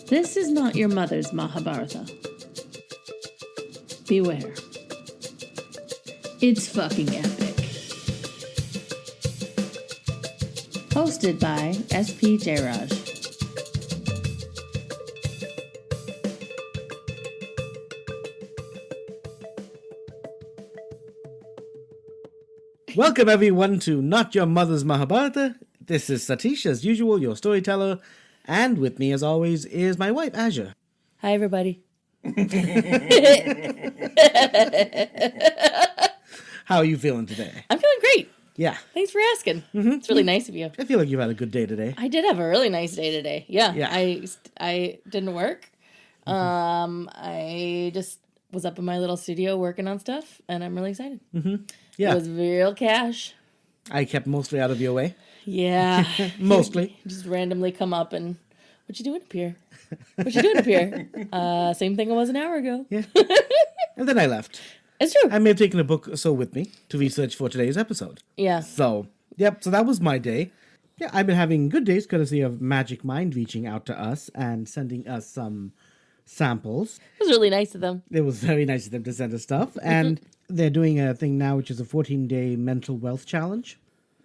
This is not your mother's Mahabharata. Beware. It's fucking epic. Hosted by SP Jayaraj. Welcome everyone to Not Your Mother's Mahabharata. This is Satish, as usual, your storyteller, and with me, as always, is my wife, Azure. Hi, everybody. How are you feeling today? I'm feeling great. Yeah. Thanks for asking. It's really nice of you. I feel like you've had a good day today. I did have a really nice day today. Yeah. Yeah. I didn't work. I just was up in my little studio working on stuff, and I'm really excited. Yeah. It was real cash. I kept mostly out of your way. Yeah. Mostly. Just randomly come up and, what you doing up here? What you doing up here? Same thing it was an hour ago. Yeah. And then I left. It's true. I may have taken a book or so with me to research for today's episode. Yeah. So that was my day. Yeah, I've been having good days courtesy of Magic Mind reaching out to us and sending us some samples. It was really nice of them. It was very nice of them to send us stuff. And they're doing a thing now, which is a 14-day mental wealth challenge.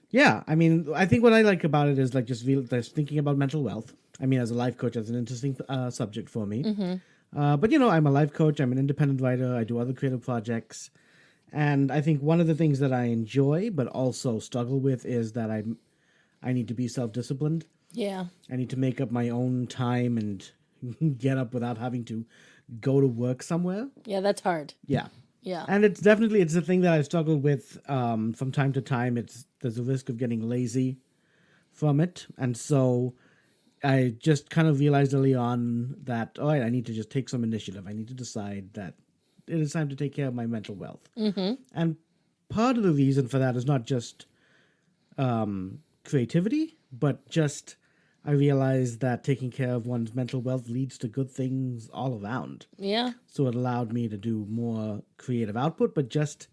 Yeah, I mean, I think what I like about it is like just thinking about mental wealth. I mean, as a life coach, that's an interesting subject for me. But, you know, I'm a life coach. I'm an independent writer. I do other creative projects. And I think one of the things that I enjoy but also struggle with is that I need to be self-disciplined. Yeah. I need to make up my own time and get up without having to go to work somewhere. Yeah, that's hard. Yeah. Yeah. And it's a thing that I've struggled with from time to time. There's a risk of getting lazy from it. And so I just kind of realized early on that, all right, I need to just take some initiative. I need to decide that it is time to take care of my mental wealth. And part of the reason for that is not just creativity, but just I realized that taking care of one's mental wealth leads to good things all around. Yeah. So it allowed me to do more creative output, but just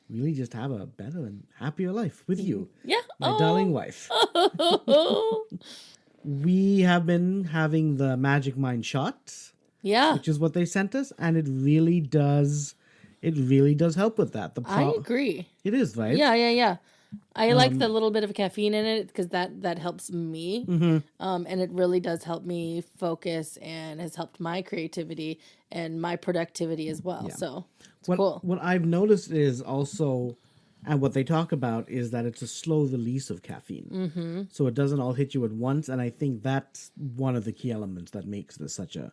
really just have a better and happier life with you. Yeah. My darling wife. We have been having the Magic Mind shots. Yeah. Which is what they sent us, and it really does help with that. I agree. It is, right? Yeah. I like the little bit of caffeine in it because that helps me. And it really does help me focus and has helped my creativity and my productivity as well. Yeah. So it's cool. What I've noticed is also, and what they talk about is that it's a slow release of caffeine. So it doesn't all hit you at once. And I think that's one of the key elements that makes this such a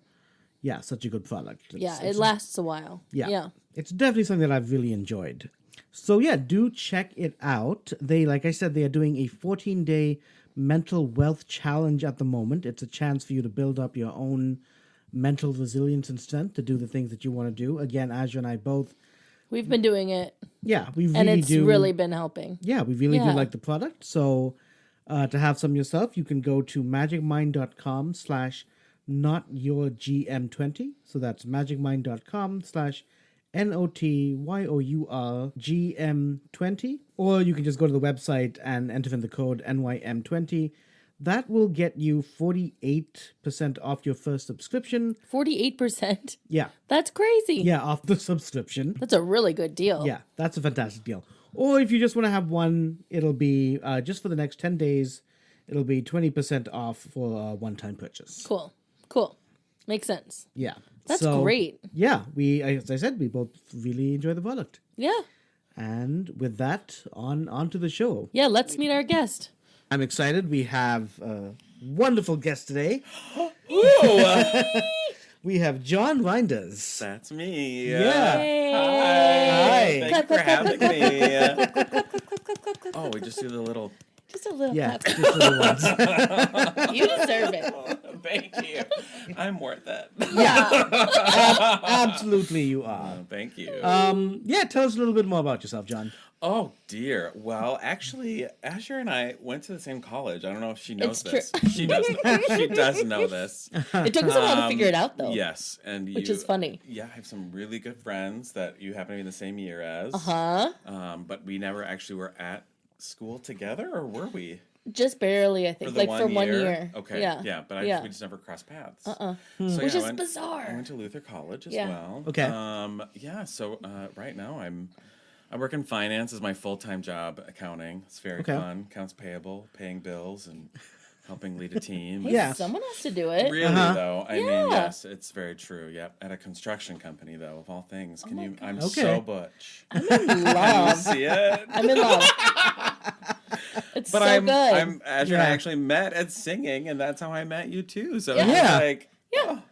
good product. It lasts a while. Yeah. It's definitely something that I've really enjoyed. So yeah, do check it out. Like I said, they are doing a 14-day mental wealth challenge at the moment. It's a chance for you to build up your own mental resilience and strength to do the things that you want to do. Again, Azure and I both. We've been doing it. Yeah, we really and it's really been helping. Yeah, we really do like the product. So to have some yourself, you can go to magicmind.com/notyourgm20. So that's magicmind.com/NOTYOURGM20. Or you can just go to the website and enter in the code NYM20. That will get you 48% off your first subscription. 48%? Yeah. That's crazy. Yeah, off the subscription. That's a really good deal. Yeah, that's a fantastic deal. Or if you just want to have one, it'll be, just for the next 10 days, it'll be 20% off for a one-time purchase. Cool. Makes sense. Yeah. That's great. Yeah, as I said, we both really enjoy the product. Yeah. And with that, on to the show. Yeah, let's meet our guest. I'm excited. We have a wonderful guest today. We have John Rynders. That's me. Yeah. Hey. Hi. Thank you for having me. Oh, we just do the little... Just a little clap. Just little ones. You deserve it. Thank you. I'm worth it. Yeah. Absolutely you are. Thank you. Yeah, tell us a little bit more about yourself, John. Oh, dear. Well, actually, Azure and I went to the same college. I don't know if she knows this. True. She does know. She does know this. It took us a while to figure it out, though. Yes. Which is funny. Yeah, I have some really good friends that you happen to be in the same year as. Uh-huh. But we never actually were at school together, or were we? Just barely, I think. Like for 1 year. Okay. Yeah. Yeah, but we just never crossed paths. So, I which is went, bizarre. I went to Luther College as Yeah. well. Okay. So right now I work in finance as my full-time job, accounting. It's very fun. Accounts payable, paying bills, and helping lead a team. Hey, Yeah. someone has to do it. Really though, I mean, Yeah. yes, it's very true. Yep, at a construction company though, of all things. Can you? God. I'm Okay. so butch. I'm in Can you love. see it? I'm in love. It's But so I'm good. Azure and I Yeah. actually met at singing, and that's how I met you too. So Yeah. it's Yeah. like, Yeah. oh.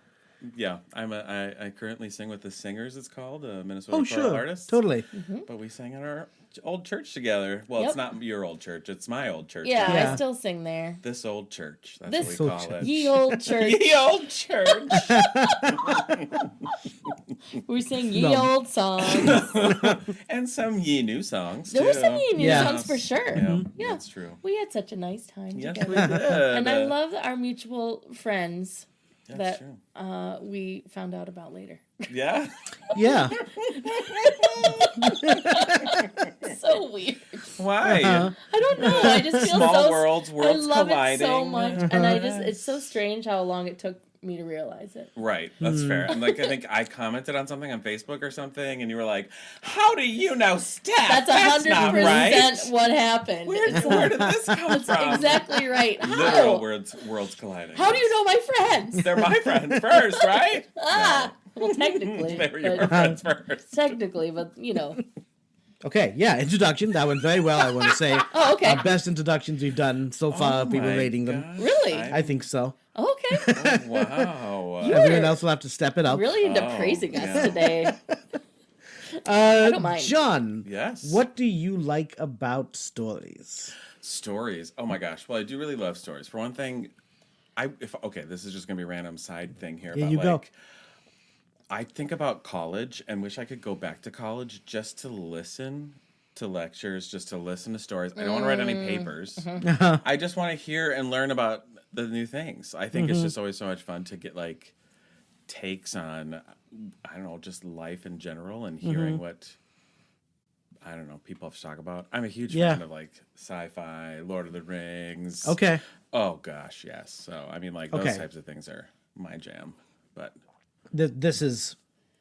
Yeah, I currently sing with the Singers. It's called Minnesota Oh, Choral sure. Artists. Totally. But we sang at our old church together. Well, Yep. it's not your old church; it's my old church. Yeah, Yeah. I still sing there. This old church. That's This what we old call church. it. Ye old church. Ye old church. We sing ye No. old songs. And some ye new songs. There were too. some ye new Yeah. songs for sure. Yeah, Yeah. that's true. We had such a nice time Yes, together. we did. And I love our mutual friends That's that true. we found out about later. Yeah. Yeah. So weird. Why? I don't know. I just feel Small so. worlds, I worlds love colliding. it so much, and it's so strange how long it took me to realize it. Right, that's fair. And like, I think I commented on something on Facebook or something, and you were like, "How do you know Steph? That's not 100% right. what happened. Where did this come from?" Exactly right. Literal How? worlds colliding. How do you know my friends? They're my friends first, right? Well, technically. They were your but- friends first. Technically, but Okay, yeah, introduction. That went very well, I want to say. Oh, okay. Our best introductions we've done so far, people my rating them. gosh, Really? I think so. Okay. Oh, wow. You Everyone were else will have to step it up. really into Oh, praising us yeah. today. I don't mind. John, Yes. what do you like about stories? Stories. Oh my gosh. Well, I do really love stories. For one thing, this is just gonna be a random side thing here. Here About you go. I think about college and wish I could go back to college just to listen to lectures, just to listen to stories. I don't want to write any papers. I just want to hear and learn about the new things. I think it's just always so much fun to get like takes on, I don't know, just life in general and hearing what, I don't know, people have to talk about. I'm a huge fan of like sci-fi, Lord of the Rings. Okay. Oh gosh, yes. So I mean, like those Okay. types of things are my jam. But This is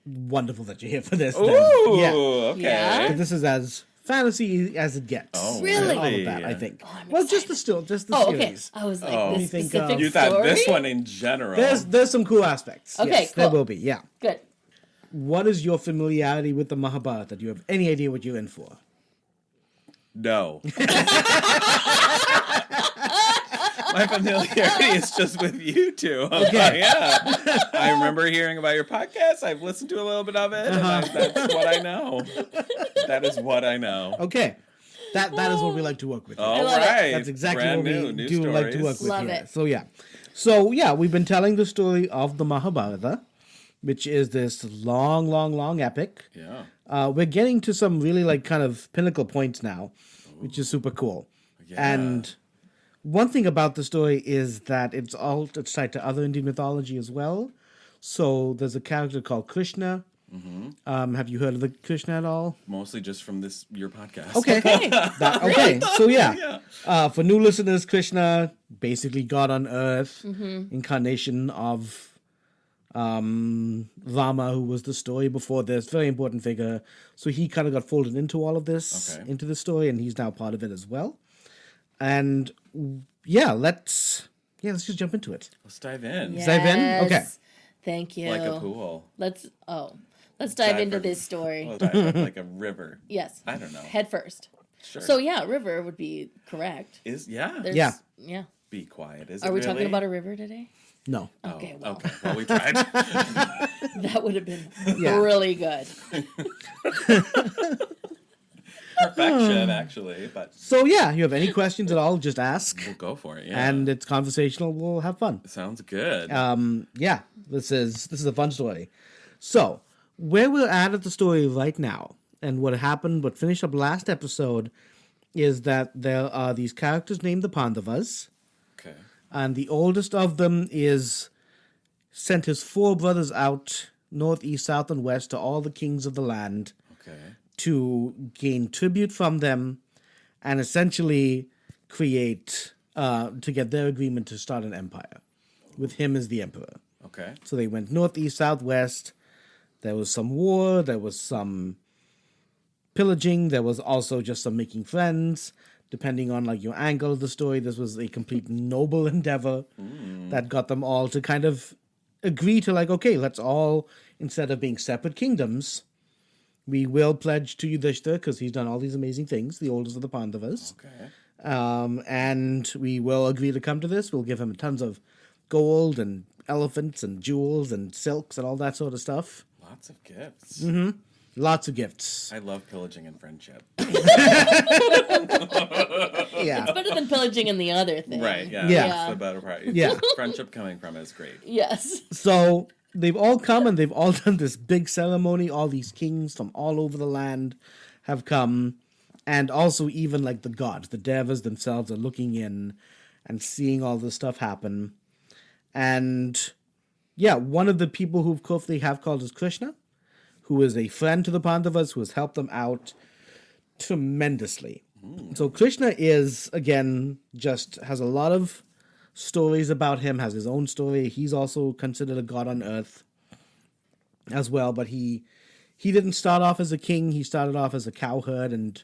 wonderful that you're here for this. then. ooh, Yeah. okay. Yeah? This is as fantasy as it gets. Oh, Really? All of that, I think. I'm well, just the Oh, okay. series. I was like, Oh. this You think, specific You thought story? this one in general. There's some cool aspects. Okay, yes, There cool. will be, yeah. Good. What is your familiarity with the Mahabharata? Do you have any idea what you're in for? No. My familiarity is just with you two. Okay. Yeah. I remember hearing about your podcast. I've listened to a little bit of it, and that's what I know. That is what I know. Okay. That is what we like to work with. here. All love it. right. That's exactly Brand what new, we new do stories. like to work with Love here. it. So yeah, we've been telling the story of the Mahabharata, which is this long epic. Yeah. We're getting to some really like kind of pinnacle points now, which is super cool. Yeah. And one thing about the story is that it's tied to other Indian mythology as well. So there's a character called Krishna. Have you heard of the Krishna at all? Mostly just from your podcast. Okay. Okay. So yeah. For new listeners, Krishna, basically God on earth, incarnation of Rama, who was the story before this, very important figure. So he kind of got folded into all of this, into the story, and he's now part of it as well. And let's just jump into it. Let's dive in. Yes. Dive in? Okay. Thank you. Like a pool. Let's dive into for- this story. We'll dive like a river. Yes. I don't know. Head first. Sure. So yeah, river would be correct. There's, Yeah. Yeah. Be quiet. Is Are it we really? talking about a river today? No. Okay, well, Okay. Well, we tried. that would have been Yeah. really good. Perfection, actually. But So yeah, you have any questions at all, just ask. we'll go for it. Yeah. And it's conversational. We'll have fun. Sounds good. Yeah, this is a fun story. So, where we're at the story right now, and what finished up last episode, is that there are these characters named the Pandavas, okay. and the oldest of them sent his 4 brothers out, north, east, south, and west, to all the kings of the land Okay. to gain tribute from them, and essentially create to get their agreement to start an empire, with him as the emperor. Okay. So they went north, east, south, west. There was some war. There was some pillaging. There was also just some making friends. Depending on like your angle of the story, this was a complete noble endeavor that got them all to kind of agree to like, okay, let's all, instead of being separate kingdoms, we will pledge to Yudhishthira because he's done all these amazing things, the oldest of the Pandavas. Okay. And we will agree to come to this. We'll give him tons of gold and elephants and jewels and silks and all that sort of stuff. Lots of gifts. Mm-hmm. Lots of gifts. I love pillaging and friendship. Yeah. It's better than pillaging in the other thing. Right, yeah. Yeah. That's the better part. Yeah. Friendship coming from it is great. Yes. So they've all come and they've all done this big ceremony. All these kings from all over the land have come. And also even like the gods, the devas themselves are looking in and seeing all this stuff happen. And yeah, one of the people who of course they have called is Krishna, who is a friend to the Pandavas, who has helped them out tremendously. So Krishna is, again, just has a lot of stories about him, has his own story. He's also considered a god on earth as well, but he didn't start off as a king. He started off as a cowherd and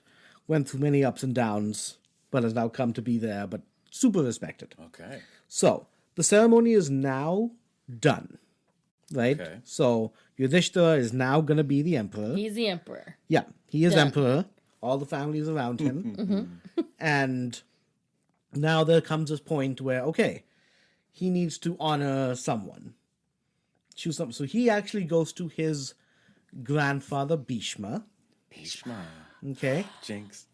went through many ups and downs, but has now come to be there, but super respected. Okay. So the ceremony is now done, right? Okay. So Yudhishthira is now going to be the emperor. He's the emperor. Yeah, he is Done. emperor. All the families around him. And now there comes this point where, okay, he needs to honor someone. Choose something. So he actually goes to his grandfather, Bhishma. Bhishma. Okay. Jinx.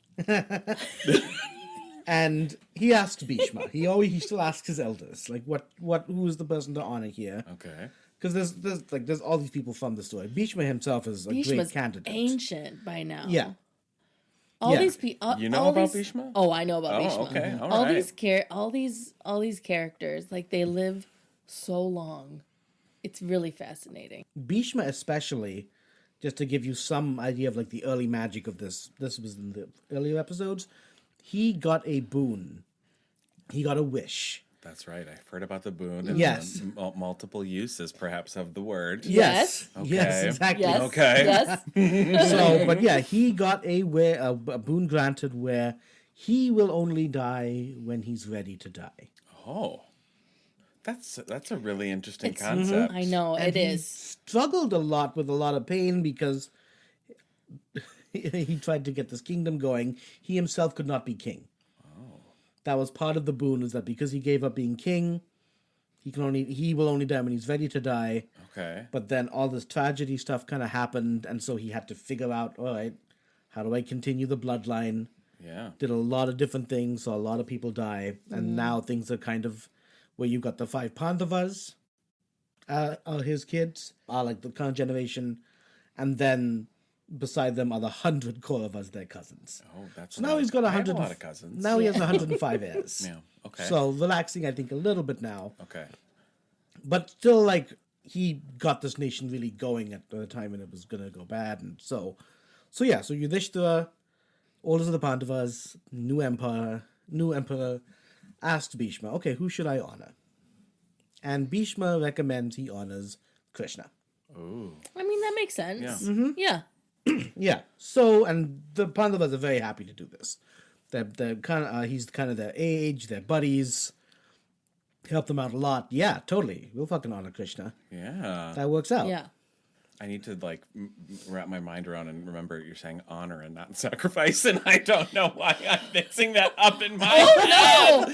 And he asks Bhishma. He still asks his elders, like, who is the person to honor here? Okay. Because there's all these people from the story. Bhishma himself is a Bhishma's great candidate. ancient by now. Yeah. All Yeah. these people. You know about Bhishma? Oh, I know about Bhishma. Okay. All all right. all these characters, like they live so long. It's really fascinating. Bhishma especially, just to give you some idea of like the early magic of this was in the earlier episodes, he got a boon. He got a wish. That's right. I've heard about the boon and Yes. the multiple uses, perhaps, of the word. Yes. Okay. Yes, exactly. Yes. Okay. Yes. So, but yeah, he got a boon granted where he will only die when he's ready to die. Oh. That's a really interesting concept. I know And it he is. struggled a lot with a lot of pain because he tried to get this kingdom going. He himself could not be king. That was part of the boon, is that because he gave up being king, he will only die when he's ready to die. Okay. But then all this tragedy stuff kind of happened, and so he had to figure out, all right, how do I continue the bloodline? Yeah. Did a lot of different things, saw a lot of people die, and now things are kind of where you've got the 5 Pandavas, are his kids, are like the current generation, and then beside them are the 100 Kauravas, their cousins. Oh, that's So now he's got I have 100. a lot of cousins. Now he has 105 heirs. Yeah. Okay. So relaxing, I think, a little bit now. Okay. But still, like, he got this nation really going at the time when it was going to go bad. And so Yudhishthira, oldest of the Pandavas, new emperor, asked Bhishma, okay, who should I honor? And Bhishma recommends he honors Krishna. Ooh. I mean, that makes sense. Yeah. Yeah. Yeah. So, and the Pandavas are very happy to do this. They're kind of, he's kind of their age, their buddies, help them out a lot. Yeah, totally. We'll fucking honor Krishna. Yeah. That works out. Yeah. I need to like wrap my mind around and remember you're saying honor and not sacrifice, and I don't know why I'm mixing that up in my head. No.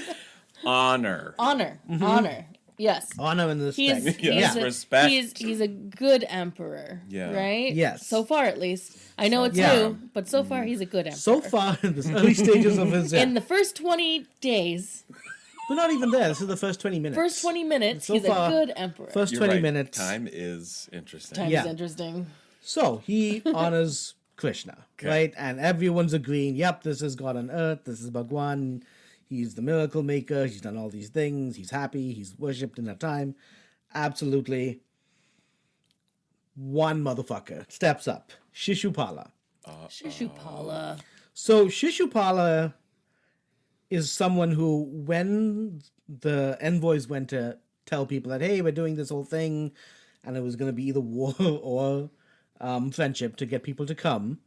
Honor. Honor. Honor. Yes. Honor and respect. Yes, respect. He's a good emperor. Yeah. Right? Yes. So far, at least. I know it's Yeah. new, but so far he's a good emperor. So far, in the early stages of his... In the first 20 days, We're not even there. This is the first 20 minutes. first 20 minutes, So he's far, a good emperor. First You're 20 right. minutes. Time is interesting. Time's Yeah. interesting. So, he honors Krishna, Okay. right? And everyone's agreeing, yep, this is God on earth. This is Bhagwan. He's the miracle maker. He's done all these things. He's happy. He's worshipped in that time. Absolutely. One motherfucker steps up. Shishupala. Shishupala. So Shishupala is someone who, when the envoys went to tell people that, hey, we're doing this whole thing, and it was going to be either war or friendship to get people to come,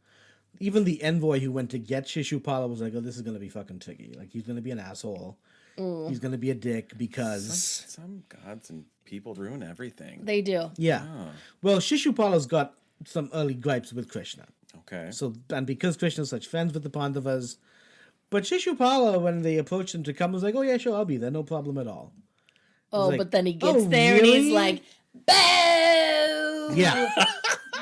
even the envoy who went to get Shishupala was like, oh, this is going to be fucking tricky. Like, he's going to be an asshole. He's going to be a dick because... Some gods and people ruin everything. They do. Yeah. Oh. Well, Shishupala's got some early gripes with Krishna. Okay. So, and because Krishna's such friends with the Pandavas, but Shishupala, when they approached him to come, was like, oh, yeah, sure, I'll be there. No problem at all. Oh, like, but then he gets "Oh, there and really?" he's like, boo! Yeah.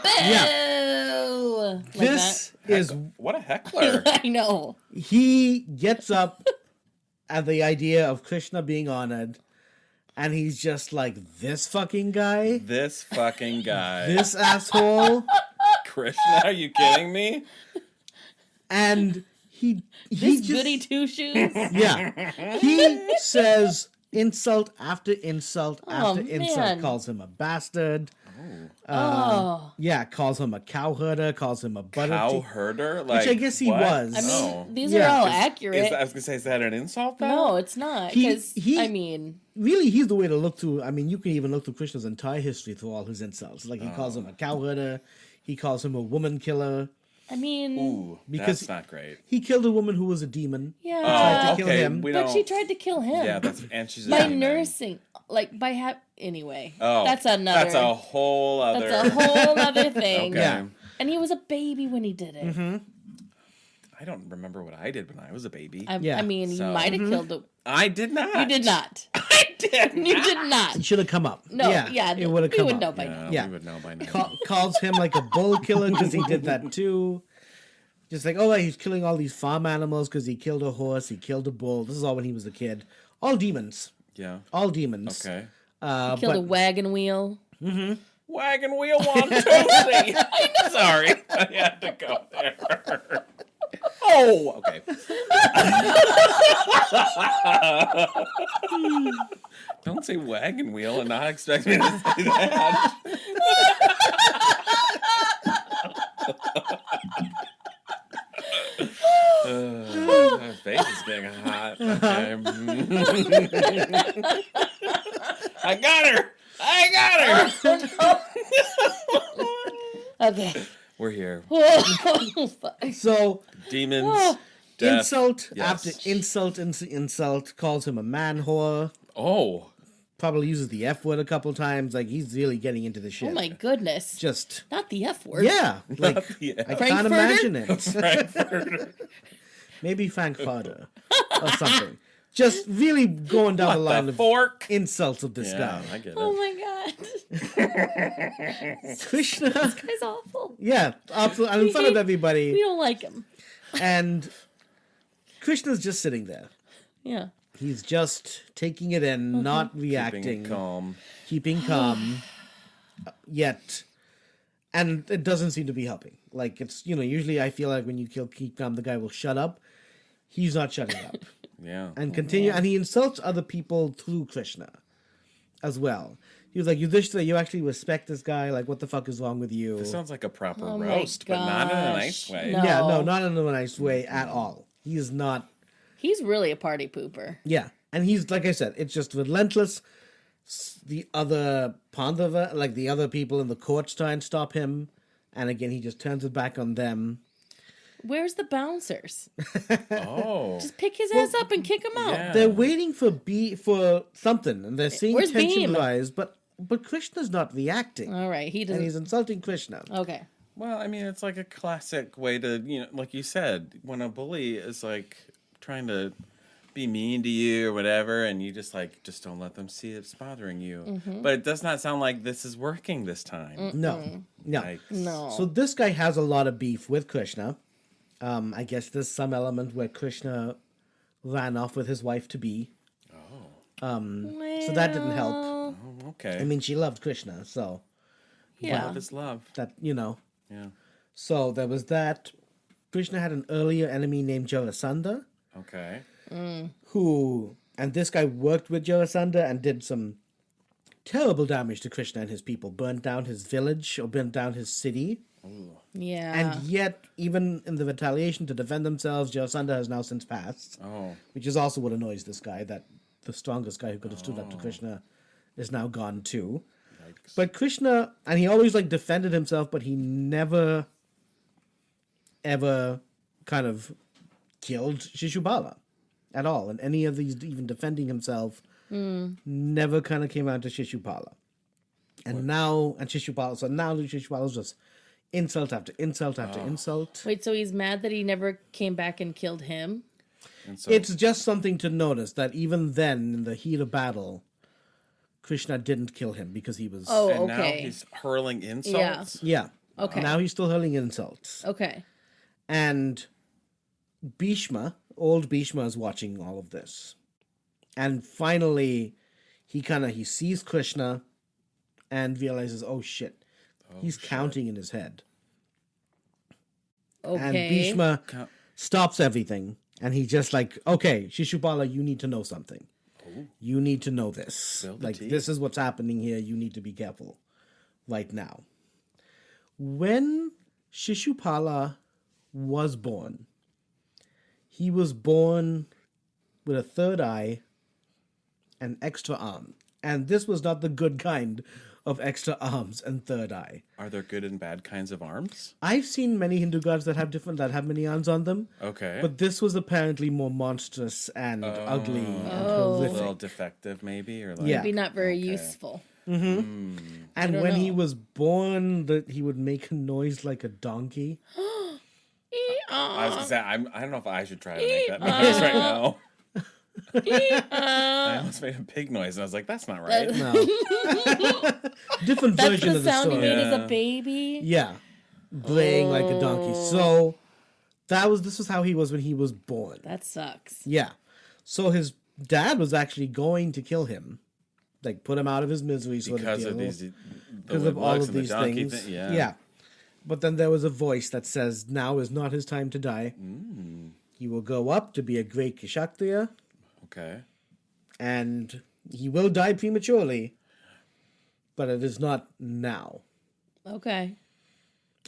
Boo! Like This is... What a heckler. that. I know. He gets up at the idea of Krishna being honored, and he's just like, this fucking guy? This fucking guy. This asshole? Krishna, are you kidding me? And he This just... goody two shoes. Yeah. He says insult after insult after insult. man. Calls him a bastard. Oh. Yeah, calls him a cow herder, calls him a butter Cow tea- herder? Like, which I guess he what? was. I mean, Oh. these Yeah. are all Is accurate. I was going to say, is that an insult, though? No, it's not. He- Because, he- I mean, Really, he's the way to look through. I mean, you can even look through Krishna's entire history through all his insults. Like, he calls him a cow herder. He calls him a woman killer. Ooh, Because- that's not great. He killed a woman who was a demon. yeah. tried to Oh, kill okay. him. We But don't... she tried to kill him. Yeah, and she's a by demon. nursing. Like, by anyway. Oh, That's another. That's a whole other... That's a whole other thing. Okay. Yeah. And he was a baby when he did it. Mm-hmm. I don't remember what I did when I was a baby. Yeah. I mean, you So- might have killed the. I did not. You did not. I did not. You did not. It should have come up. No, yeah, it would have we come would up. know by Yeah, now. Yeah. we would know by now. Calls him like a bull killer because he did that too. Just like, oh, he's killing all these farm animals because he killed a horse, he killed a bull. This is all when he was a kid. All demons. Yeah. All demons. Okay. Killed a wagon wheel. Wagon wheel on Tuesday. Sorry, I had to go there. Oh, okay. Don't say wagon wheel and not expect me to say that. My face is getting hot. Okay. I got her. Okay. We're here. So Demons. Death. insult Yes. after insult insult, calls him a man whore. Oh. Probably uses the F word a couple times. Like, he's really getting into the shit. Oh my goodness. Just Not the F word. yeah, like the F. I can't Frankfurter? imagine it. Maybe Frankfurter or something. Just really going down the line The of fork. insults of this Yeah, guy. I get it. Oh my god. Krishna, Guy's awful. yeah, absolutely, and in front of We everybody, don't like him. and Krishna's just sitting there. Yeah. He's just taking it in, not reacting, Keeping it calm. keeping calm, yet, and it doesn't seem to be helping. Like, it's, usually I feel like when you keep calm, the guy will shut up. He's not shutting up. Yeah. And continue, and he insults other people through Krishna as well. He was like, Yudhishthira, you actually respect this guy? Like, what the fuck is wrong with you? This sounds like a proper Oh my roast, but not in a gosh. nice way. No. Yeah, no, not in a nice way at all. He is not. He's really a party pooper. Yeah, and he's, like I said, it's just relentless. The other Pandava, like the other people in the courts, try and stop him, and again, he just turns it back on them. Where's the bouncers? Oh. Just pick his ass up and kick him out. Yeah. They're waiting for something, and they're seeing Where's tension Beam? rise, but Krishna's not reacting, All right, he and doesn't. he's insulting Krishna. Okay. Well, I mean, it's like a classic way to, like you said, when a bully is like trying to be mean to you or whatever, and you just don't let them see it's bothering you. Mm-hmm. But it does not sound like this is working this time. No. Like, No. So this guy has a lot of beef with Krishna. I guess there's some element where Krishna ran off with his wife to be. So that didn't help. oh, okay. I mean, she loved Krishna, so Yeah. Love is love. that, Yeah. So there was that. Krishna had an earlier enemy named Jarasandha, Okay. and this guy worked with Jarasandha and did some terrible damage to Krishna and his people. Burned down his village or burned down his city. Yeah. And yet, even in the retaliation to defend themselves, Jarasandha has now since passed. Which is also what annoys this guy, that the strongest guy who could have stood up to Krishna is now gone too. Yikes. But Krishna, and he always like defended himself, but he never, ever kind of killed Shishupala at all. And any of these, even defending himself, never kind of came out to Shishupala. And now Shishupala's just insult after insult after insult. Wait, so he's mad that he never came back and killed him? And so, It's just something to notice that even then, in the heat of battle, Krishna didn't kill him because he was... Oh, and now okay. he's hurling insults? Yeah. Okay. Now he's still hurling insults. Okay. And old Bhishma is watching all of this. And finally, he sees Krishna and realizes, oh shit, he's counting in his head. Okay. And Bhishma stops everything. And he's just like, okay, Shishupala, you need to know something. You need to know this. Spill the Like, tea. this is what's happening here. You need to be careful right now. When Shishupala was born, he was born with a third eye and extra arm. And this was not the good kind of extra arms and third eye. Are there good and bad kinds of arms? I've seen many Hindu gods that have many arms on them. Okay. But this was apparently more monstrous and ugly and a little horrific. defective, maybe? Or like, Yeah. Maybe not very useful. And don't when he know. was born, he would make a noise like a donkey. I was gonna say, I don't know if I should try to make that noise right now. I almost made a pig noise, and I was like, "That's not right." No. Different That's version the of the sound he story. made as a Yeah. baby? Yeah, braying like a donkey. So this was how he was when he was born. That sucks. Yeah. So his dad was actually going to kill him, like put him out of his misery, sort Because of of deal. these, Because of all of these things. Yeah. But then there was a voice that says, now is not his time to die. He will go up to be a great Kshatriya, Okay. and he will die prematurely, but it is not now. Okay.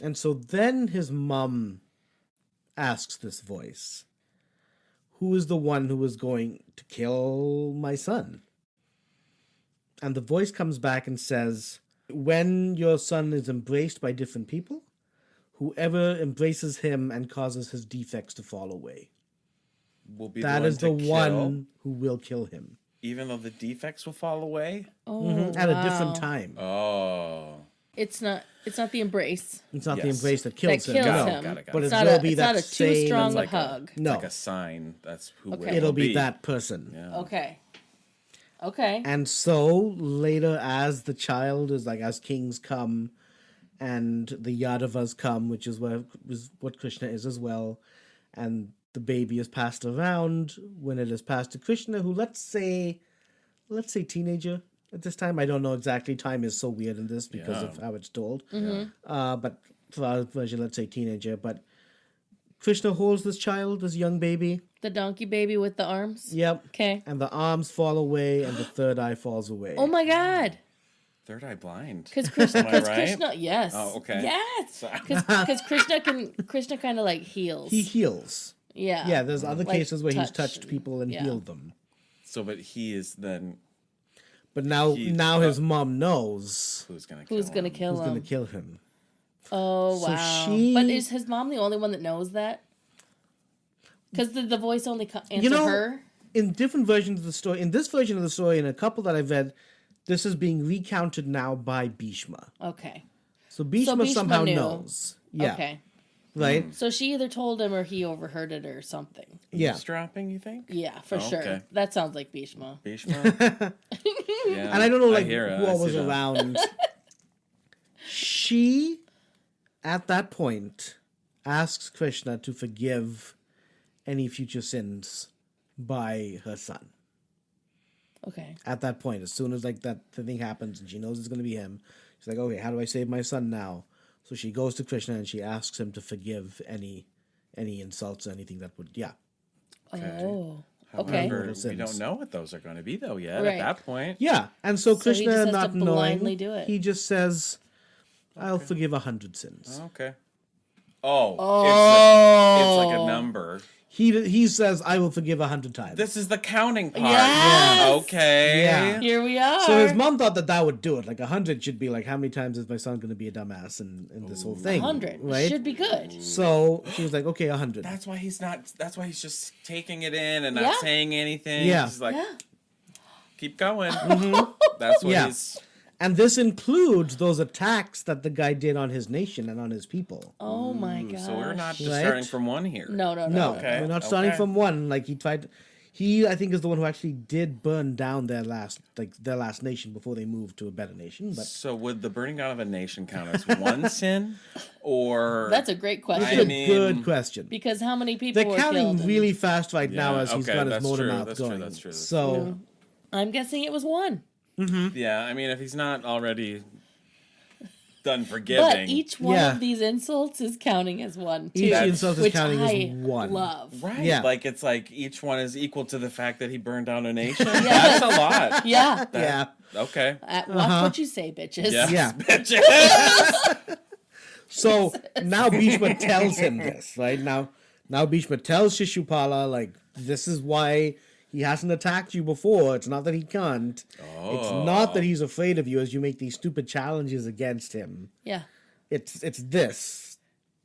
And so then his mom asks this voice, who is the one who is going to kill my son? And the voice comes back and says, when your son is embraced by different people, whoever embraces him and causes his defects to fall away, Will be that the is the one to kill, one who will kill him. even though the defects will fall away. Oh, At a wow. different time. Oh. It's not the embrace. It's not the Yes. embrace that kills That him. kills no. him. Got it. But It's it not will a, be it's that not a too same- strong It's like hug. It's No. like a sign. That's who Okay. It'll will be that person. Yeah. Okay. Okay. And so later, as the child is like, as kings come and the Yadavas come, which is what Krishna is as well, and the baby is passed around, when it is passed to Krishna, who let's say teenager at this time. I don't know exactly. Time is so weird in this because of how it's told. But for our version, let's say teenager. But Krishna holds this child, this young baby. The donkey baby with the arms. Yep. Okay. And the arms fall away and the third eye falls away. Oh my God. Third eye blind. Because Krishna, Am I right? yes. Oh, okay. Yes. Because Krishna kind of like heals. He heals. Yeah. Yeah, there's other Like cases where he's touch touched and- people and yeah. healed them. So, but he is then But now He- his mom knows who's gonna kill Who's gonna him? kill who's him? going to kill him. Oh So wow! she- But is his mom the only one that knows that? Because the voice only answer You know, her. in different versions of the story, in this version of the story, in a couple that I've read, this is being recounted now by Bhishma. Okay. So Bhishma Bhishma somehow knew. knows. Yeah. Okay. Right? So she either told him or he overheard it or something. Yeah. Eavesdropping, you think? Yeah, for Oh, sure. okay. That sounds like Bhishma. Bhishma? Yeah. And I don't know like hear it. who I all was see that. around. She, at that point, asks Krishna to forgive any future sins by her son. Okay. At that point, as soon as like the thing happens and she knows it's going to be him, she's like, okay, how do I save my son now? So she goes to Krishna and she asks him to forgive any insults or anything that would, yeah. Oh. Okay. However, Mortal we sins. don't know what those are going to be, though, yet Right. at that point. Yeah, and so So he Krishna, just has to not blindly knowing, do it. he just says, I'll forgive 100 sins. Okay. Oh, it's like a number. He says, I will forgive 100 times. This is the counting part. Yes. Okay. Yeah. Here we are. So his mom thought that would do it. Like 100 should be like, how many times is my son going to be a dumbass in this whole thing? 100 right? should be good. So she was like, okay, 100. That's why he's just taking it in and not saying anything. Yeah. He's like, keep going. That's what he's... And this includes those attacks that the guy did on his nation and on his people. Oh my god. So we're not just starting from one here. No, Okay. we're not starting from one. Like he I think is the one who actually did burn down their last nation before they moved to a better nation. But So would the burning down of a nation count as one sin? Or... That's a great question. it's a good question. Because how many people They're were counting killed? really fast right now as he's got his that's motor true, mouth that's going. true, that's true, that's So I'm guessing it was one. Yeah, I mean, if he's not already done forgiving... But each one of these insults is counting as one, too. each insult is which counting I as one. love. Right. Yeah. Like, it's like each one is equal to the fact that he burned down a nation. That's a lot. Yeah. Yeah. Okay. Watch what you say, bitches. Yes, Yeah. bitches. So now Bhishma tells him this, right? Now Bhishma tells Shishupala, like, this is why he hasn't attacked you before. It's not that he can't. It's not that he's afraid of you as you make these stupid challenges against him. Yeah. It's this.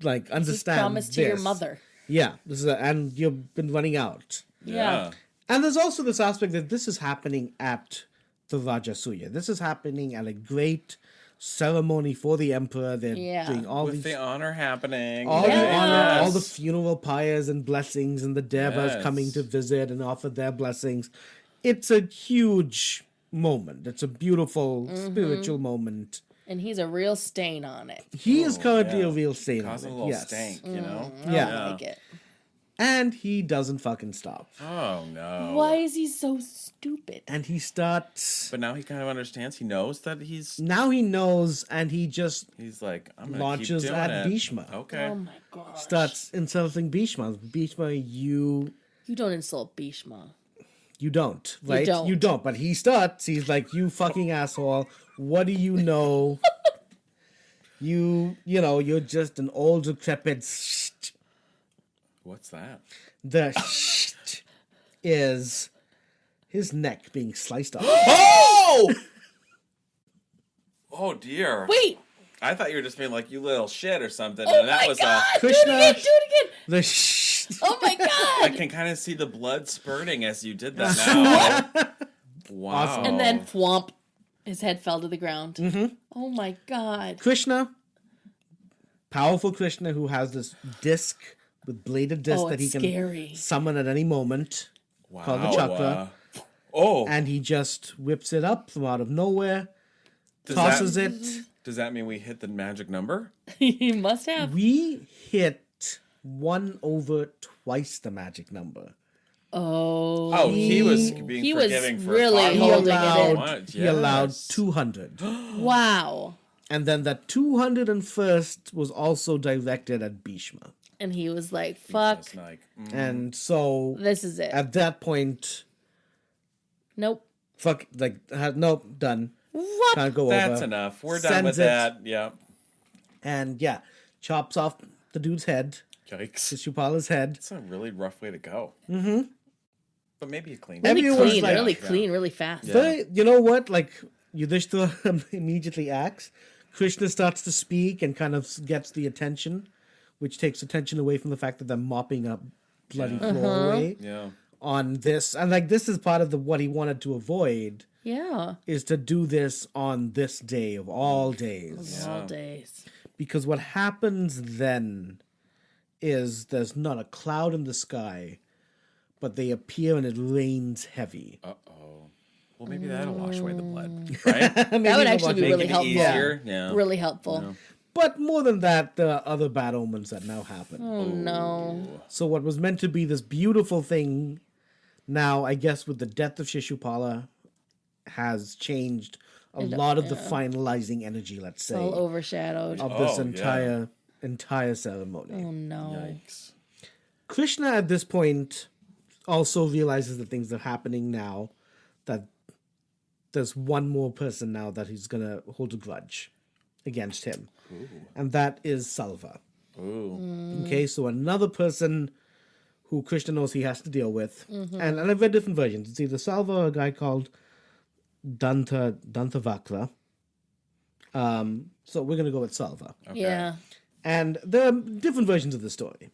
Like, understand Promise this. to your mother. Yeah. And you've been running out. Yeah. And there's also this aspect that this is happening at the Rajasuya. This is happening at a great ceremony for the emperor. They're doing all With these... the honor happening. All the honor, all the Yes. funeral pyres and blessings, and the devas Yes. coming to visit and offer their blessings. It's a huge moment. It's a beautiful spiritual moment. And he's a real stain on it. He is currently a real saint. Causing a of it, little yes. stank, you know? Yeah. I like it. And he doesn't fucking stop. Oh, no. Why is he so stupid? And he starts... But now he kind of understands. He knows that he's Now he knows, and he just like, I'm going to launches keep doing at it. Bhishma. Okay. Oh my gosh. Starts insulting Bhishma. Bhishma, you You don't insult Bhishma. don't, right? don't. You don't. But he starts. He's like, you fucking asshole. What do you know? You're just an old decrepit. What's that? The is his neck being sliced off. Oh! Oh, dear. Wait! I thought you were just being like, you little shit or something. Oh and that my was god! Krishna- Do it again! The Oh my I god! can kind of see the blood spurting as you did that now. Wow. Awesome. And then thwomp. His head fell to the ground. Oh my god. Krishna, powerful Krishna who has this disc with bladed disc Oh, that he it's can scary. summon at any moment, called the Wow. chakra, Oh. and he just whips it up from out of nowhere, Does tosses that- it. Does that mean we hit the magic number? He must have. We hit 1 over twice the magic number. Oh. Oh, he was being He was forgiving for really far He more holding than it so in. much. He allowed Yes. 200. Wow. And then that 201st was also directed at Bhishma. And he was like, fuck. Just like, And so This is it. at that point, Nope. nope, done. What? Can't go that's over. enough. We're done with Sends it. that. Yeah. And yeah, chops off the dude's head, Yikes. Shishupala's head. That's a really rough way to go. But maybe a clean. Really Everyone's clean, like- really clean, really fast. But you know what? Like, Yudhishthira immediately acts. Krishna starts to speak and kind of gets the attention, which takes attention away from the fact that they're mopping up bloody floor away Yeah. on this. And like, this is part of what he wanted to avoid, Yeah. is to do this on this day of all days. All days. Because what happens then is there's not a cloud in the sky, but they appear and it rains heavy. Uh-oh. Well, maybe that'll wash away the blood, right? That would actually be Make really it helpful. easier. Yeah. Really helpful. But more than that, there are other bad omens that now happen. Oh no. So what was meant to be this beautiful thing, now I guess with the death of Shishupala, has changed a lot of the finalizing energy, let's say, All overshadowed. of this Oh, yeah. entire ceremony. Oh no. Yikes. Krishna at this point also realizes the things that are happening now, that there's one more person now that he's gonna hold a grudge against him. Ooh. And that is Salva. Ooh. Okay, so another person who Krishna knows he has to deal with. And I've read different versions. It's either Salva or a guy called Dantavakra. So we're going to go with Salva. Okay. Yeah. And there are different versions of the story.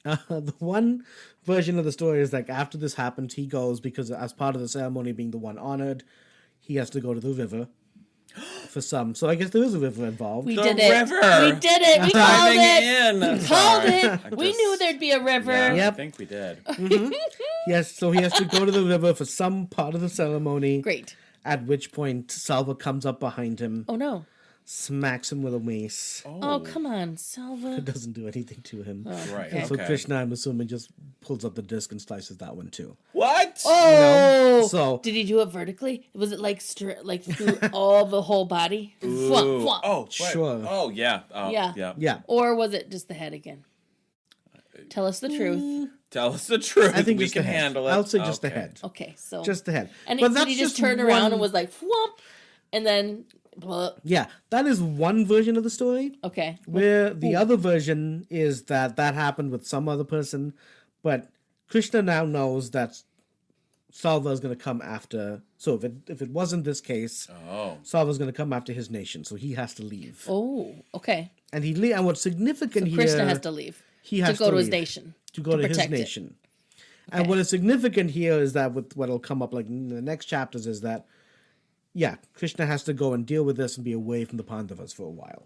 The one version of the story is like after this happens, he goes, because as part of the ceremony being the one honored, he has to go to the river for some. So I guess there is a river involved. We The did it. river. We did it. We called it. We called it. We just- knew there'd be a river. Yeah, Yep. I think we did. Yes, so he has to go to the river for some part of the ceremony. Great. At which point, Salva comes up behind him, Oh, no. smacks him with a mace. Oh, come on, Salva. It doesn't do anything to him. Right. And so Okay. Krishna, I'm assuming, just pulls up the disc and slices that one too. What? Oh, So- did he do it vertically? Was it like like through all the whole body? Fwah, Ooh. fwah. Oh, what? Sure. Oh, yeah. Oh, Yeah. yeah. Yeah. Or was it just the head again? Tell us the truth. Tell us the truth. I think we just can the head. handle it. I'll say just the Okay. head. Okay, so Just the head. and But did that's he just turn one- around and was like whoop, and then blah. Yeah, that is one version of the story. Okay, Where the other version is that happened with some other person, but Krishna now knows that Salva is going to come after. So if it wasn't this case, Oh. Salva is going to come after his nation, so he has to leave. oh, okay. And and what's significant here, Krishna has to leave. He has to go to his leave. nation. To go to his protect it. nation. And what is significant here is that with what'll come up like in the next chapters is that, yeah, Krishna has to go and deal with this and be away from the Pandavas for a while.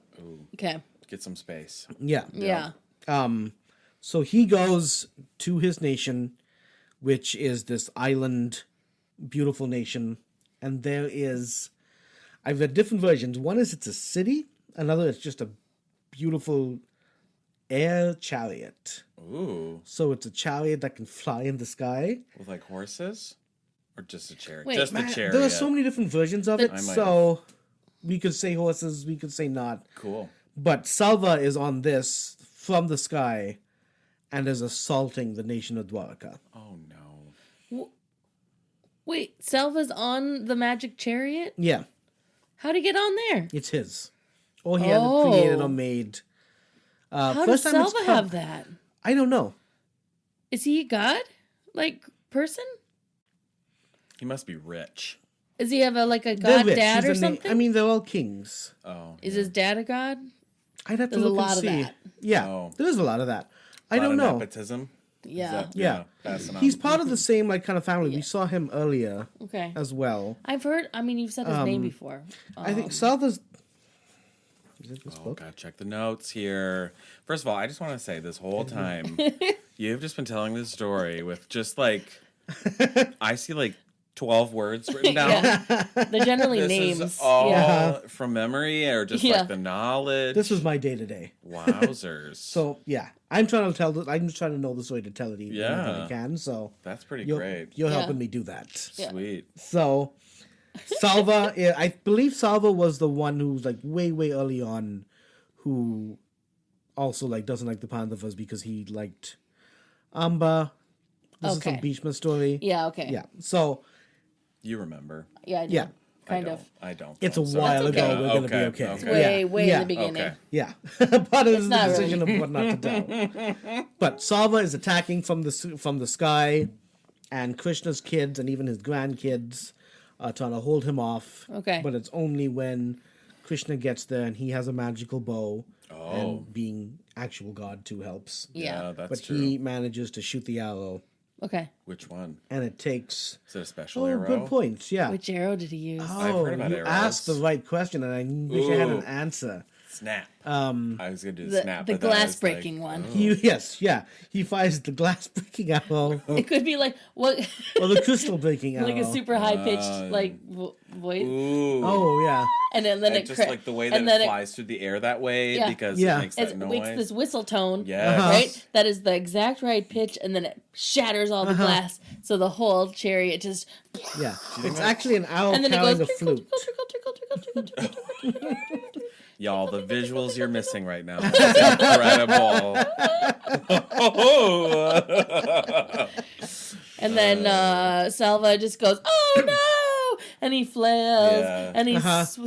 Okay. Get some space. Yeah. Yeah. So he goes to his nation, which is this island, beautiful nation. And I've read different versions. One is it's a city. Another is just a beautiful air chariot. Ooh. So it's a chariot that can fly in the sky. With like horses? Or just a chariot? Wait, just Man, a chariot. there are so many different versions of it. I might So we could say horses, we could say not. Cool. But Salva is on this from the sky and is assaulting the nation of Dwarka. Oh, no. Wait, Salva's on the magic chariot? Yeah, How'd he get on there? it's his. Or he had it created Oh. or made. How does first time it's Salva come- have that? I don't know. Is he a god? Like person? He must be rich. Does he have a They're god rich. dad He's or a something? I mean, they're all kings. Oh. Is his dad a god? I'd have to There's a look lot and of see. that. Yeah, Oh. there is a lot of that. I Lot don't of know. Nepotism? Is Yeah. that- Yeah. Passing on. He's part of the same kind of family. We saw him earlier Okay. as well. I've heard. I mean, you've said his name before. I think Salva's. Is it this Oh, book? gotta check the notes here. First of all, I just want to say this whole time, you've just been telling this story with just like, I see like 12 words written down. Yeah. They're generally This names. is all Yeah. from memory or just Yeah. like the knowledge. This was my day to day. Wowzers. So yeah, I'm trying to know the story to tell it even better than I Yeah. can. So That's pretty you're, great. you're Yeah. helping me do that. Yeah. Sweet. So Salva, I believe Salva was the one who's like way early on, who also like doesn't like the Pandavas because he liked Amba. This is Okay. some Bhishma story. Yeah. Okay. Yeah. So You remember. Yeah. I do. Yeah. Kind I of. don't. I don't. it's a though, so- while okay. ago. We're gonna Okay, be okay. okay. Way, Yeah. way yeah. in the beginning. Okay. Yeah, part of the not decision of what not to tell. But Salva is attacking from the sky, and Krishna's kids and even his grandkids are trying to hold him off. Okay. But it's only when Krishna gets there and he has a magical bow, Oh. and being actual God too helps. Yeah. That's But true. he manages to shoot the arrow, Okay. Which one? and it takes. Is it a special Oh, arrow? good point. Yeah. Which arrow did he use? I've Oh, heard about you arrows. asked the right question, and I wish I had an Ooh. answer. Snap. I was gonna do the The, snap. the but then I glass was like, breaking one. He fires the glass breaking arrow It could be like what, or the crystal breaking arrow. like a super high pitched voice, Ooh. Oh yeah, and then And it just cra- like the way that and it then flies through the air that way Yeah. because Yeah. it makes that it noise. makes this whistle tone. Yes. Right. That is the exact right pitch, and then it shatters all the glass, so the whole chariot just. yeah. It's actually an owl And then it carrying goes a trickle, flute. trickle, trickle, trickle, trickle, trickle, trickle, trickle, trickle. Y'all, the visuals you're missing right now. It's incredible. And then Salva just goes, "Oh no!" and he flails, Yeah. and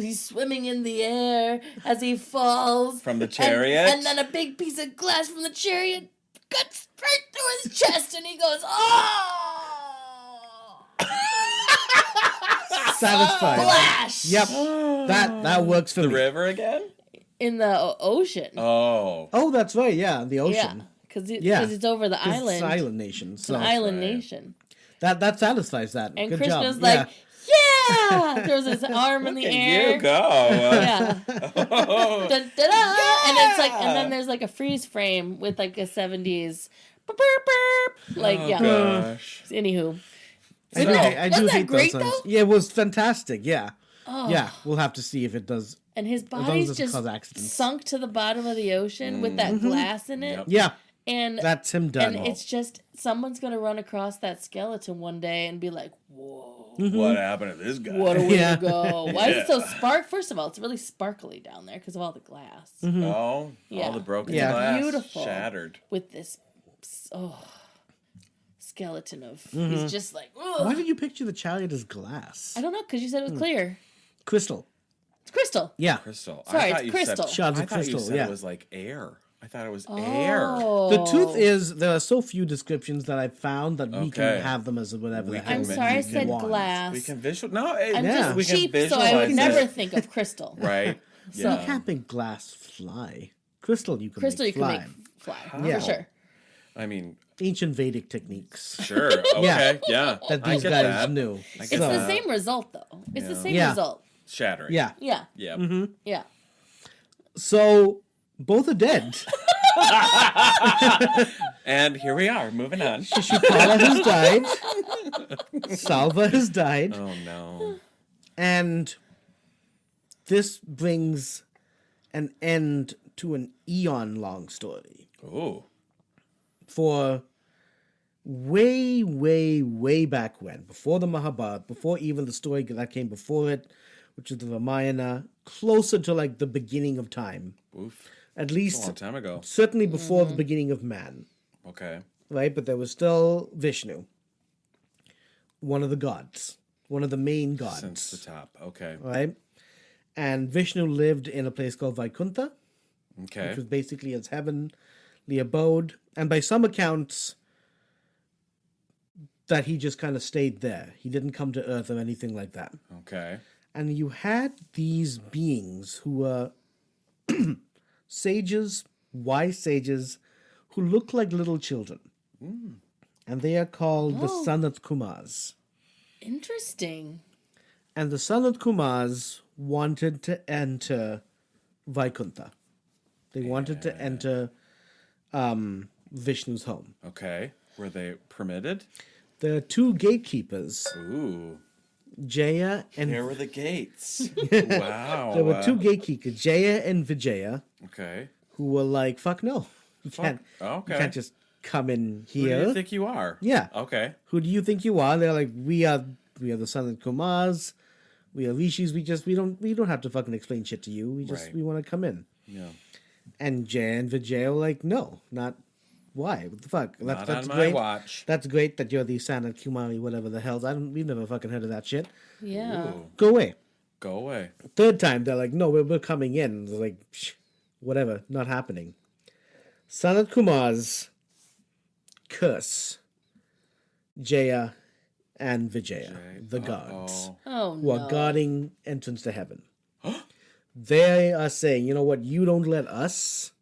he's swimming in the air as he falls From the chariot? and then a big piece of glass from the chariot cuts right through his chest, and he goes, "Oh!" Satisfied. Splash! Yep. That works for The me. river again? In the ocean. Oh. Oh, that's right. Yeah, the Yeah, ocean. because Yeah. it's over the 'Cause island. It's an island nation. It's So an island right. nation. that satisfies that. And Good Krishna's job. like, yeah! Throws his arm in the Look at air. you go. Yeah. Oh. Dun, da, da. And it's like, and then there's like a freeze frame with like a 70s, burp, burp, burp. Like, Oh, yeah. gosh. Anywho. I do, Wasn't I do that hate great, those songs. though? Yeah, it was fantastic. Yeah. Oh. Yeah, we'll have to see if it does. And his long as body's it just cause accidents. sunk to the bottom of the ocean with that glass in it. Yep. Yeah, And that's him done. and it's just, someone's going to run across that skeleton one day and be like, whoa. What happened to this guy? What a way Yeah. to go. Why is it so Yeah. First of all, it's really sparkly down there because of all the glass. Oh, Yeah. all the broken Yeah. glass Beautiful. shattered. With this, skeleton of, he's just like, ugh. Why did you picture the chariot as glass? I don't know, because you said it was clear. Crystal. It's crystal. Yeah. Crystal. Sorry, I thought it's you crystal. Said, Shards I of thought crystal, you said yeah. it was like air. I thought it was air. Oh. The truth is, there are so few descriptions that I've found that we can Okay. have them as whatever the can hell I'm make- sorry I you said want. glass. We can visual. No, I'm Yeah. we just can cheap, so visualize I would it. never think of crystal. Right. So- You Yeah. can't make glass fly. Crystal, you can Crystal make you can fly. make fly, Yeah. for sure. I mean, Ancient Vedic techniques sure. Okay. Yeah. that I these get guys that. knew. I It's get the that. same result, though. It's the Yeah. same Yeah. result. Shattering. Yeah. Yeah. Yeah. Yeah. So both are dead. And here we are, moving on. Shishupala has died. Salva has died. Oh no. And this brings an end to an eon-long story. Ooh. For way, way, way back when, before the Mahabharata, before even the story that came before it, which is the Ramayana, closer to like the beginning of time. Oof. At It's a least, long time ago. certainly before the beginning of man, Okay. right? But there was still Vishnu, one of the gods, one of the main gods. Since the top. Okay. Right? And Vishnu lived in a place called Vaikuntha, Okay. which was basically his heavenly abode. And by some accounts, that he just kind of stayed there. He didn't come to Earth or anything like that. Okay. And you had these beings who were sages, wise sages, who looked like little children. And they are called the Sanat Kumars. Interesting. And the Sanat Kumars wanted to enter Vaikuntha. They wanted to enter Vishnu's home. Okay. Were they permitted? There are two gatekeepers, Ooh. Jaya and There were the gates. Wow. there were two gatekeepers, Jaya and Vijaya, Okay. who were like, "Fuck no, you Fuck. can't. Okay. You can't just come in Who do here. you think you are? Yeah. Okay. Who do you think you are?" They're like, "We are the Sanat Kumars. We are rishis. We don't have to fucking explain shit to you. Right. We want to come in." Yeah. And Jaya and Vijaya were like, "No, not why? What the fuck? Not on my great. watch. That's great that you're the Sanat Kumari, whatever the hell. We've never fucking heard of that shit. Yeah. Ooh. Go away." Go away. Third time, they're like, "No, we're coming in." They're like, whatever, not happening. Sanat Kumar's curse Jaya and Vijaya, the gods, Oh, who are no. guarding entrance to heaven. They are saying, "You know what? You don't let us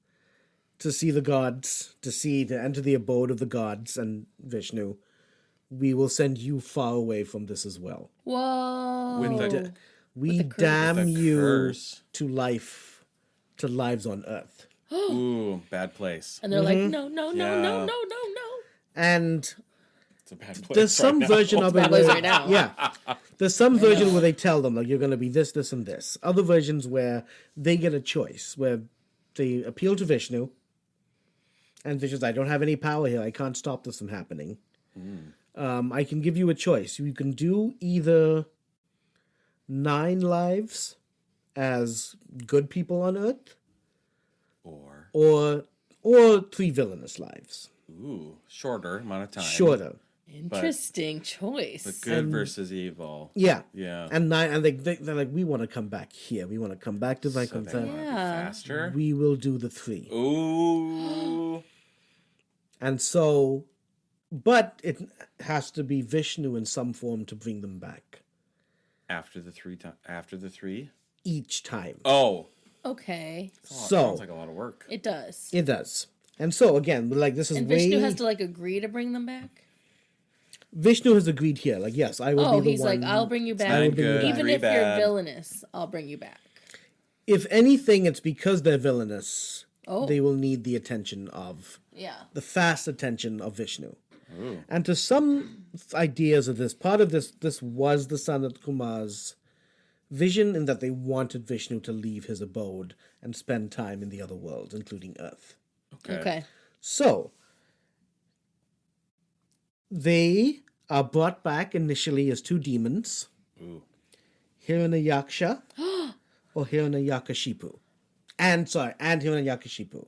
to see the gods, to enter the abode of the gods and Vishnu. We will send you far away from this as well. Whoa. With the We the curse. damn The you curse. to lives on earth." Ooh, bad place. And they're like, no, no, no, Yeah. no, no, no, no. And It's a bad place. there's some right now. version of it Bad place where, right now. yeah, there's some version where they tell them like, you're going to be this, this, and this. Other versions where they get a choice, where they appeal to Vishnu, and Vishnu's, "I don't have any power here. I can't stop this from happening. I can give you a choice. You can do either 9 lives as good people on Earth, Or or 3 villainous lives. ooh, shorter amount of time. Shorter. Interesting choice. The good versus evil. Yeah. Yeah. And they're like, we want to come back here. We want to come back to So they Vaikuntha. wanna be Yeah. faster. We will do the 3. Ooh. And so, but it has to be Vishnu in some form to bring them back After the 3? each time. Oh. Okay. Sounds like a lot of work. It does. It does. And so again, like this is And way Vishnu has to like agree to bring them back? Vishnu has agreed here. Like, yes, I will Oh, be the he's one. like, I'll bring you back. I will bring you good. back. Even Three if you're bad. villainous, I'll bring you back. If anything, it's because they're villainous. Oh. They will need the attention of Yeah. the fast attention of Vishnu. Ooh. And to some ideas of this, part of this was the Sanat Kumar's vision in that they wanted Vishnu to leave his abode and spend time in the other worlds, including Earth. Okay. So, they are brought back initially as 2 demons, Ooh. Hiranyaksha or Hiranyakashipu. And Hiranyakashipu.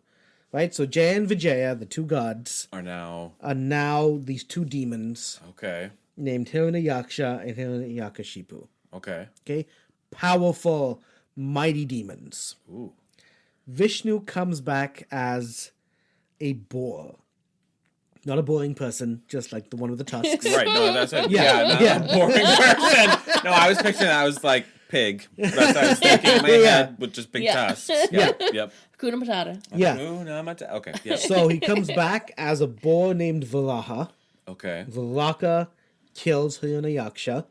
Right? So Jaya and Vijaya, the 2 gods, Are now these 2 demons okay. named Hiranyaksha and Hiranyakashipu. Okay. Okay? Powerful, mighty demons. Ooh. Vishnu comes back as a boar. Not a boring person, just like the one with the tusks. Right. No, that's it. Yeah, Not yeah. a boring person. No, I was picturing. I was like pig. That's what I was thinking in my Yeah. head with just big Yeah. tusks. Yep. Yep. Hakuna Matata. Yeah. Ooh, no, okay. Yep. So he comes back as a boar named Varaha. Okay. Varaka kills Hiranyaksha.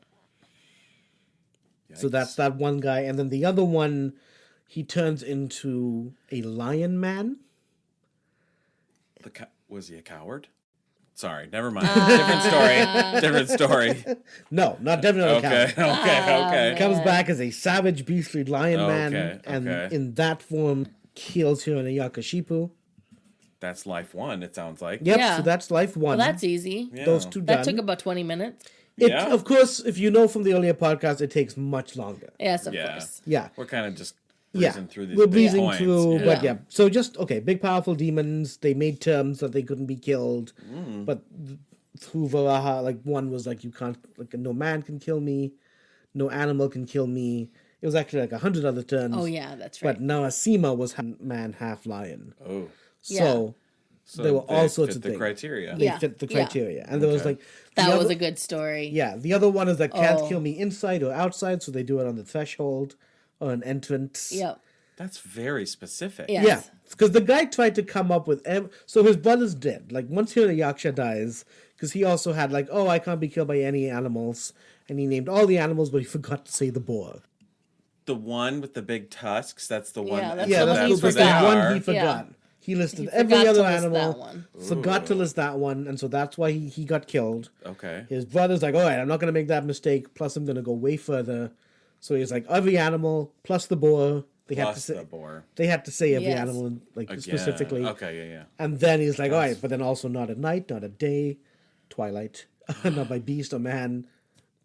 So that's that one guy. And then the other one, he turns into a lion man. Was he a coward? Sorry, never mind. Different story. No, not definitely a Okay, coward. okay. Comes back as a savage, beastly lion man. Okay, And okay. in that form, kills Hiranyakashipu. That's life 1, it sounds like. Yep, Yeah. so that's life 1. Well, that's easy. Yeah. Those 2 That done. took about 20 minutes. Yeah. Of course, if you know from the earlier podcast, it takes much longer. Yes, of Yeah. course. Yeah. We're kind of just Yeah, breezing through these we're big breezing points. through, Yeah. but yeah. So just big powerful demons. They made terms that they couldn't be killed, but through Varaha, like one was like you can't, like no man can kill me, no animal can kill me. It was actually like 100 other terms. Oh, yeah, that's right. But Narasimha was half man, half lion. Oh. So So there were all sorts fit of the things. criteria. They Yeah. fit the Yeah. criteria, and there was Okay. like That the was other- a good story. yeah. The other one is that can't Oh. kill me inside or outside, so they do it on the threshold or an entrance. Yep. That's very specific. Yeah. Yeah, Yes. because the guy tried to come up with... So his brother's dead. Like, once Hiranyaksha dies, because he also had, like, oh, I can't be killed by any animals. And he named all the animals, but he forgot to say the boar. The one with the big tusks, that's the one. Yeah, that's Yeah, the that's one the, he that's the forgot. one he Yeah. forgot. He listed He every forgot other to list animal. that one. Forgot to list that one, and so that's why he got killed. Okay. His brother's like, all right, I'm not going to make that mistake. Plus, I'm going to go way further. So he's like, every animal plus the boar. They had to Plus say the boar. they had to say every Yes. animal like Again. specifically. Okay, yeah. And then he's like, all right, but then also not at night, not at day, twilight, not by beast or man,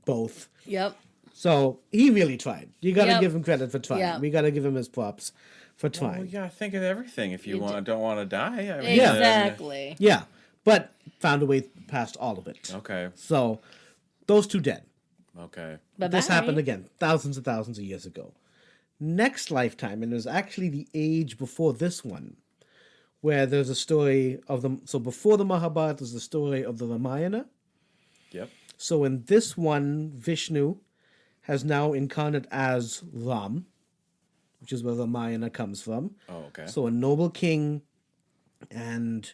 both. Yep. So he really tried. You got to Yep. give him credit for trying. Yeah. We got to give him his props for Well, trying. you gotta think of everything if you don't want to die. I mean, Yeah. Exactly. Yeah, but found a way past all of it. Okay. So those 2 dead. Okay. Bye-bye. This happened again, thousands and thousands of years ago. Next lifetime, and it was actually the age before this one, where there's a story of them. So before the Mahabharata, there's the story of the Ramayana. Yep. So in this one, Vishnu has now incarnate as Ram, which is where Ramayana comes from. Oh, okay. So a noble king, and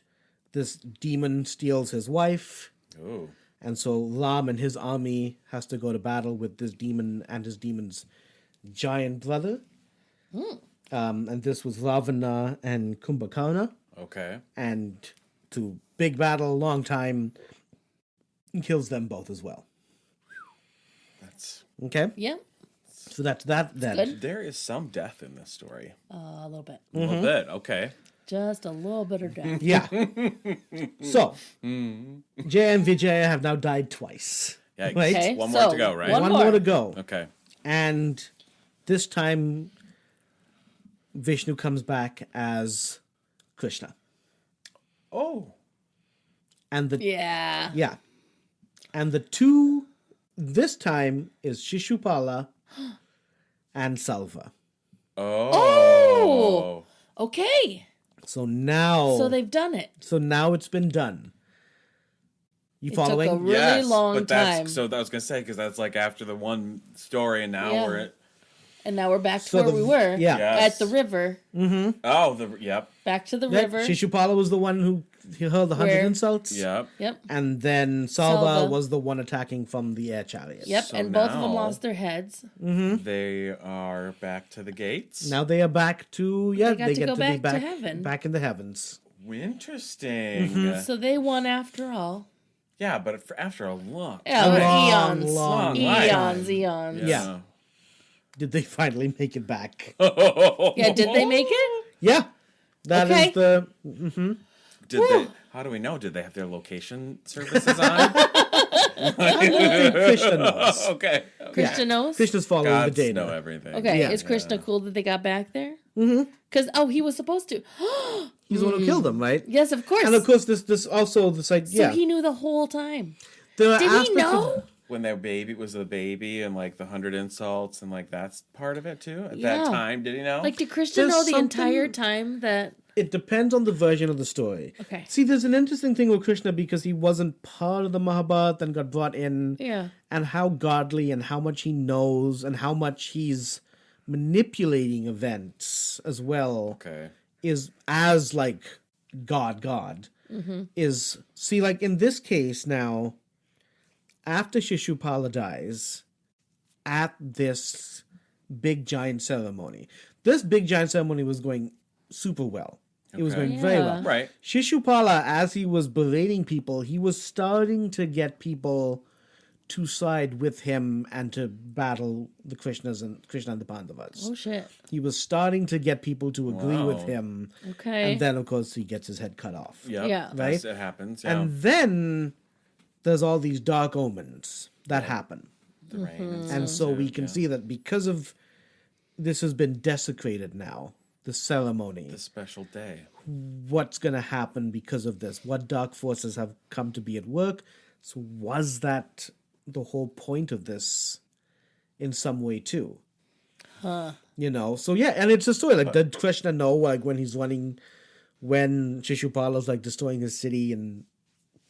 this demon steals his wife. Oh. And so Ram and his army has to go to battle with this demon and his demon's giant brother. And this was Ravana and Kumbhakarna. Okay. And to big battle, long time, kills them both as well. That's Okay? Yep. So that's that then. good. there is some death in this story. A little bit. A little bit. Okay. Just a little bit of death. Yeah. So, Jaya and Vijaya have now died twice. Yeah. Right? Okay. One more so, to go, right? One One more. more to go. Okay. And this time, Vishnu comes back as Krishna. Oh. And the Yeah. yeah. And the two this time is Shishupala and Salva. Oh, okay. So now... So they've done it. So now it's been done. You It following? took a really long time. So I was gonna say because that's like after the one story, and now we're at. And now we're back to So where we were. yeah. Yes. At the river. Yep. Back to the Yeah, river. Shishupala was the one who hurled the 100 Where- insults. Yep. Yep. And then Salva Salva. was the one attacking from the air chariot. Yep. So And both of now- them lost their heads. They are back to the gates. Now they are back to They got they to get go to be back to back heaven. back in the heavens. Interesting. So they won after all. Yeah, but after a long. Yeah, A we're long, eons. long Eons, eons. Yeah. Did they finally make it back? Yeah, did they make it? Yeah. That is Okay. the Did they? How do we know? Did they have their location services on? Krishna knows. Okay. Krishna knows? Krishna's following Gods the data. know everything. Okay, Yeah. is Krishna cool that they got back there? Mm-hmm. Because, he was supposed to. He's the one who killed them, right? Yes, of course. And of course, this also this like So he knew the whole time. There are Did he aspects of- know? When their baby was a baby and like the 100 insults and like that's part of it too. At Yeah. that time, did he know? Like, did Krishna There's know the something- entire time that... It depends on the version of the story. Okay. See, there's an interesting thing with Krishna because he wasn't part of the Mahabharata and got brought in. Yeah. And how godly and how much he knows and how much he's manipulating events as well okay. is as like God. Is see, like in this case now, after Shishupala dies, at this big giant ceremony, this big giant ceremony was going super well. It was Okay. going very well. Yeah. Right. Shishupala, as he was berating people, he was starting to get people to side with him and to battle the Krishna and the Pandavas. Oh, shit. He was starting to get people to agree with Wow. him. Okay. And then, of course, he gets his head cut off. Yep. Yeah. That's- Right? It happens. Yeah. And then there's all these dark omens that happen. the rain and And stuff, so we too, can yeah. see that because of this has been desecrated now, the ceremony, the special day. what's going to happen because of this? What dark forces have come to be at work? So was that the whole point of this in some way too? You know, so yeah, and it's a story. Like, did Krishna know, like, when Shishupala's like destroying his city and,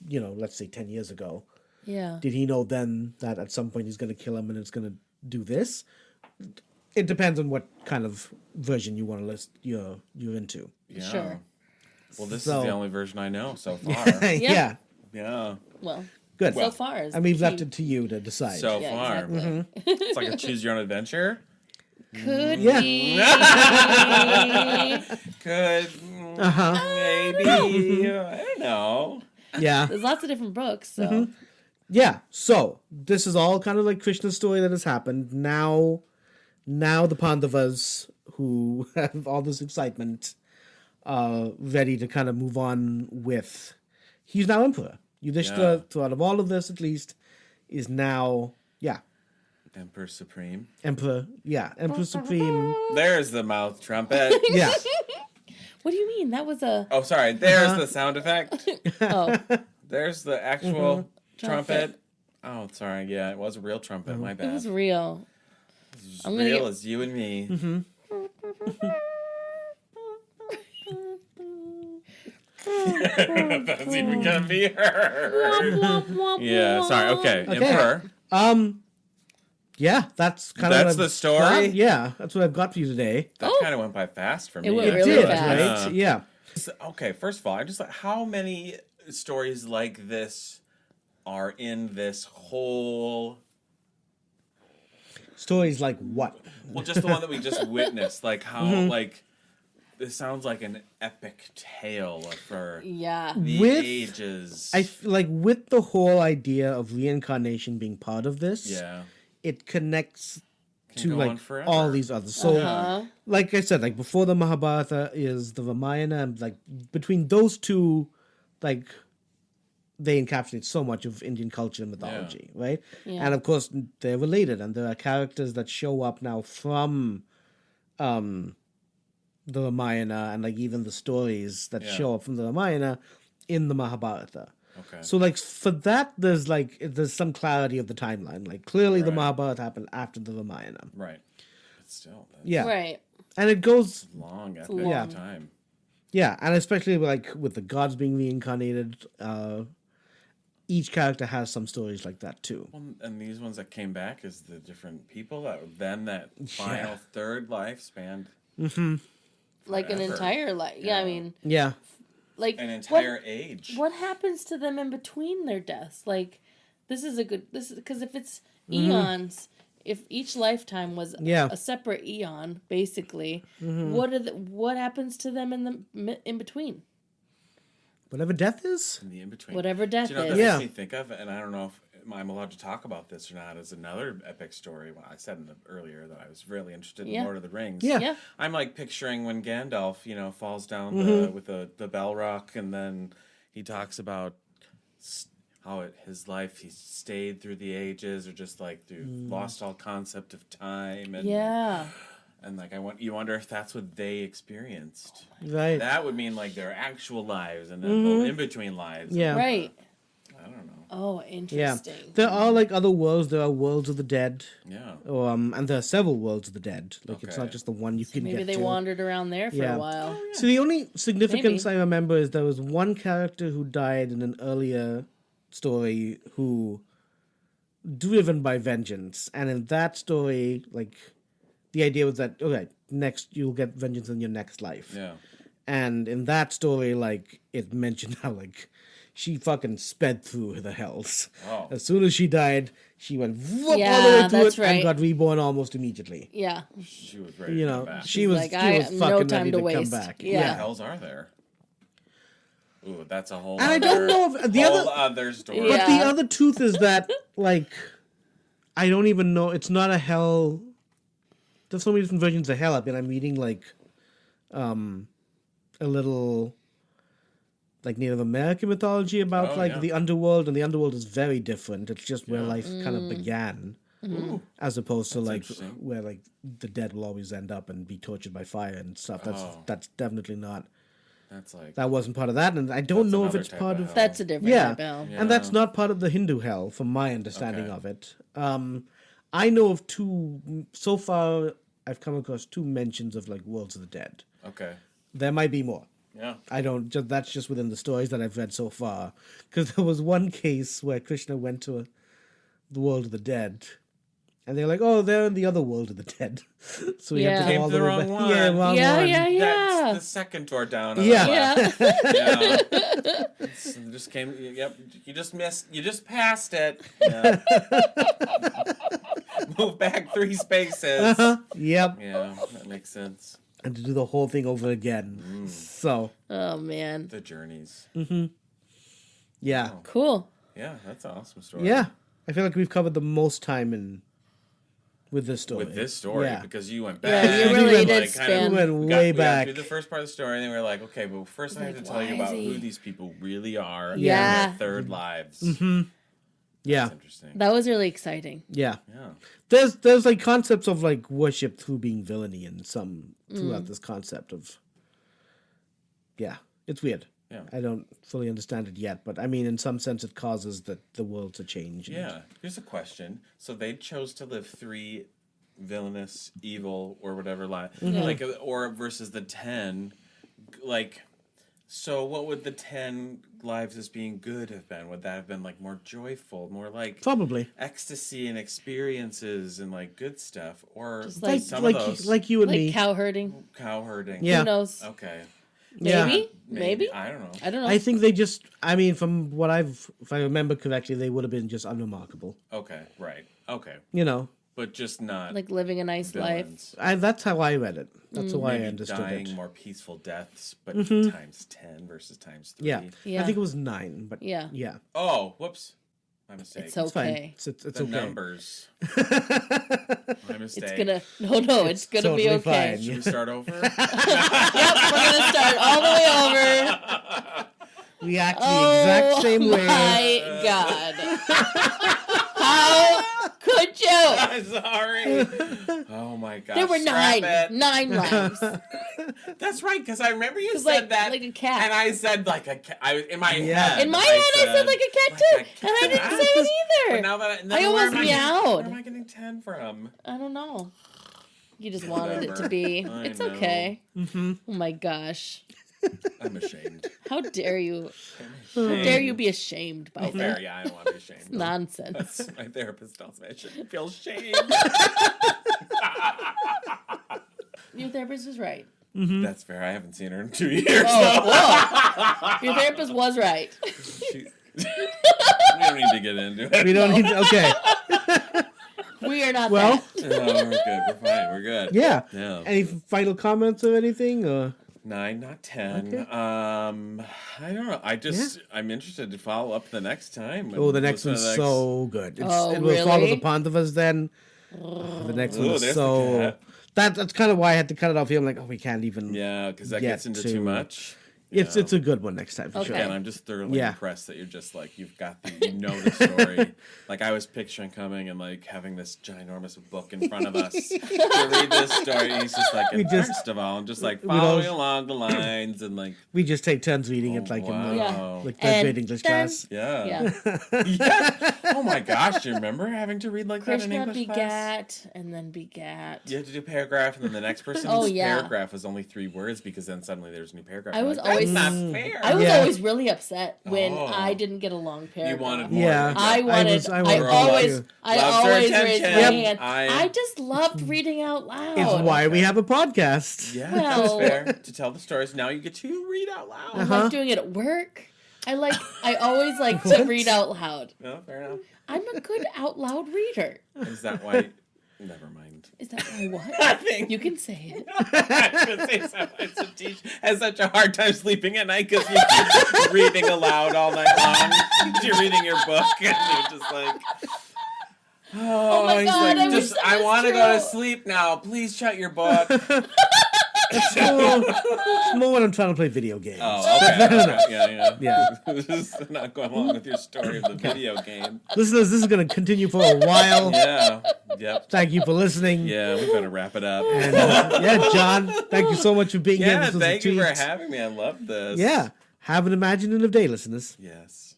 you know, let's say 10 years ago, Yeah. did he know then that at some point he's going to kill him and it's going to do this? It depends on what kind of version you want to list you're into. Yeah. Sure. Well, this So- is the only version I know so far. Yeah, yeah. Well, good. so far is And we've the left key. it to you to decide. So Yeah, far. exactly. It's like a choose your own adventure. Could Yeah. be. Could. Maybe. I don't know. Yeah. There's lots of different books, so Yeah, so this is all kind of like Krishna's story that has happened. Now the Pandavas, who have all this excitement, ready to kind of move on with. He's now emperor. Yudhishthira, so out of all of this at least, is now, Emperor Supreme. emperor. Yeah, emperor supreme. There's the mouth trumpet. Yeah, what do you mean? That was a Oh, sorry. There's the sound effect. oh There's the actual Trumpet. trumpet. Oh, sorry. Yeah, it was a real trumpet. My it bad. was real. As I'm gonna real get- as you and me. That's even gonna be her. Yeah. Sorry. Okay. Emperor. yeah, that's kind of That's the story? Yeah, that's what I've got for you today. That Oh. kind of went by fast for me. It went It really did, fast. right? Yeah. So, okay, first of all, I just like how many stories like this are in this whole. Stories like what? Well, just the one that we just witnessed. Like how like this sounds like an epic tale for Yeah. the With- ages. I like with the whole idea of reincarnation being part of this. yeah. It connects Can to go like on forever. all these others. So, Uh-huh. like I said, like before the Mahabharata is the Ramayana, and like between those two, like they encapsulate so much of Indian culture and mythology, right? Yeah. And of course, they're related, and there are characters that show up now from the Ramayana, and like even the stories that Yeah. show up from the Ramayana in the Mahabharata. Okay. So like for that, there's some clarity of the timeline. Like clearly the Right. Mahabharata happened after the Ramayana. Right. But still, that's Yeah. Right. And it goes long epic long. time. Yeah, and especially like with the gods being reincarnated, each character has some stories like that too. Well, and these ones that came back is the different people that final third life spanned Like an forever. entire life. Yeah, I Yeah. mean, Yeah. like an entire age. What happens to them in between their deaths? Like, this is because if it's Mm-hmm. eons, if each lifetime was Yeah. a separate eon, basically, Mm-hmm. what happens to them in between? Whatever death is. In the in between. Whatever death Do you know what is. that Yeah. makes me think of? And I don't know if I'm allowed to talk about this or not. Is another epic story. Well, I said earlier that I was really interested in Yeah. Lord of the Rings. Yeah. Yeah. I'm like picturing when Gandalf, falls down with the Balrog, and then he talks about how his life he stayed through the ages, or just like through lost all concept of time, and and like you wonder if that's what they experienced. Right. That would mean like their actual lives, and then the in between lives. Yeah. Right. I don't know. Oh, Yeah. interesting. There are like other worlds. There are worlds of the dead. Yeah. And there are several worlds of the dead. Like it's Okay. not just the one you can Maybe get they to. wandered around there for Yeah. a while. So the only significance Maybe. I remember is there was one character who died in an earlier story who driven by vengeance, and in that story, like the idea was that okay, next you'll get vengeance in your next life. Yeah. And in that story, like it mentioned how like she fucking sped through the hells. Oh. As soon as she died, she went whoop, all the Yeah, way through that's it and right. got reborn almost immediately. Yeah. She was ready You to know, come back. she was like, she I was have fucking no time ready to to come waste. back. Yeah. What the hells are there? Ooh, that's a whole. And I don't know if the other story. Yeah. But the other truth is that, like, I don't even know. It's not a hell. There's so many different versions of hell. I mean, I'm reading, like, a little, like, Native American mythology about, the underworld, and the underworld is very different. It's just where life kind of began, as opposed to, like, interesting. where, like, the dead will always end up and be tortured by fire and stuff. Oh. That's definitely not. That's like. That wasn't part of that, and I don't That's know if another it's type part of of hell. That's a different yeah. type of hell. And that's not part of the Hindu hell, from my understanding Okay. of it. I know of two. So far, I've come across two mentions of like worlds of the dead. Okay. There might be more. Yeah. I don't. That's just within the stories that I've read so far. Because there was one case where Krishna went to the world of the dead, and they're like, "Oh, they're in the other world of the dead." So we have to Yeah. go all Came to the the way wrong back. one. Yeah, wrong Yeah, one. yeah. That's the second door down. On Yeah. The left. Yeah. Yeah. It just came. Yep. You just missed. You just passed it. Yeah. Move back 3 spaces. Yep. Yeah, that makes sense. And to do the whole thing over again. So Oh man. The journeys. yeah. Cool. Yeah, that's an awesome story. Yeah, I feel like we've covered the most time with this story. With this story, yeah. because you went Yeah, back. you really like, did kind of- span. We went we way got back. through the first part of the story, and then we were like, okay, but first I have to Like, tell you why about is he- who these people really are. Yeah. And their third lives. Yeah, That's interesting. That was really exciting. yeah. Yeah. There's like concepts of like worship through being villainy and some throughout this concept of. Yeah, it's weird. Yeah. I don't fully understand it yet, but I mean, in some sense, it causes the world to change. Yeah. Here's a question. So they chose to live 3 villainous, evil, or whatever lives, like, or versus the 10, like. So what would the 10 lives as being good have been? Would that have been like more joyful, more like Probably ecstasy and experiences and like good stuff, or Just like some like of those like you and Like me. cow herding. cow herding? Yeah. Who knows? Okay. Yeah. Maybe? I don't know. I don't know. I think they just. I mean, from what if I remember correctly, they would have been just unremarkable. Okay. Right. Okay. You know, But just not like living a nice life. villains. that's how I read it. That's how I Maybe understood dying it. more peaceful deaths, but times 10 versus times 3. Yeah. Yeah. I think it was 9, but Yeah. yeah. Oh, whoops. My mistake. It's It's fine. okay. It's the okay. numbers. My mistake. It's gonna it's gonna totally be okay. fine. Should we start over? Yep, we're gonna start all the way over. We act the Oh exact same way. my god. How could you? I'm sorry. Oh my gosh. There were Scrap 9 lives. That's right, because I remember you said that. Like a cat. And I said like a cat. In my Yeah. head. In my head, I said like a cat too. like a And I didn't cat. say it But either. now that I almost Where meowed. am I getting 10 from? I don't know. You just wanted it to Whatever. be. I It's know. okay. Oh my gosh. I'm ashamed. How dare you? How dare you be ashamed by Fair, that? yeah, I don't want to be ashamed. Nonsense. That's, my therapist tells me I shouldn't feel shame. Your therapist was right. That's fair. I haven't seen her in 2 years. Oh, whoa. Your therapist was right. We don't need to get into it. We don't need to, okay. We are not Well, that. No, we're good. We're fine. We're good. yeah. Yeah. Any final comments or anything? Or 9, not 10. Okay. I don't know. I'm interested to follow up the next time. oh, the next Listen to one's so good. Oh, it will follow really? the Pandavas then. The next one Ooh, is there's the so. cat. That's kind of why I had to cut it off here. I'm like, oh, we can't even. Yeah, because that Get gets into to- too much. It's Yeah. it's a good one next time for Okay. sure. And I'm just thoroughly Yeah. impressed that you're just like you know the story. Like I was picturing coming and like having this ginormous book in front of us to read this story. He's just like, We and just- first of all, I'm just like we following don't- along the lines and like, We just take turns reading it like in wow. the Yeah. like third And grade English then- class. yeah. Yeah. Yeah. Oh my gosh, do you remember having to read like that in Krishna English class? begat and then begat. You had to do paragraph, and then the next person's Oh, yeah. paragraph was only 3 words because then suddenly there's a new paragraph. I I'm was like, that's always- not fair. I was Yeah. always really upset when Oh. I didn't get a long paragraph. You wanted more. Yeah. I wanted. I I, wanted always. to. I Loves her always raised my attention. hand. Yep. I just loved reading out loud. It's why we have a podcast. Yeah, Well- that's fair. To tell the stories. Now you get to read out loud. I like doing it at work. I always like to read out loud. No, fair enough. I'm a good out loud reader. Is that why? Never mind. Is that why what? I think You can say it. I was gonna say something. Satish has such a hard time sleeping at night because you keep reading aloud all night long. You're reading your book and you're just like, oh, my he's God, like, I wish that I was want to go to true." sleep now. Please shut your book. It's more when I'm trying to play video games. Oh, okay. Yeah. Yeah. This is not going along with your story of the video game. Listeners, this is going to continue for a while. Yeah. Yep. Thank you for listening. Yeah, we better wrap it up. And, yeah, John, thank you so much for being here. Yeah, This was a thank you for treat. having me. I love this. Yeah. Have an imaginative day, listeners. Yes.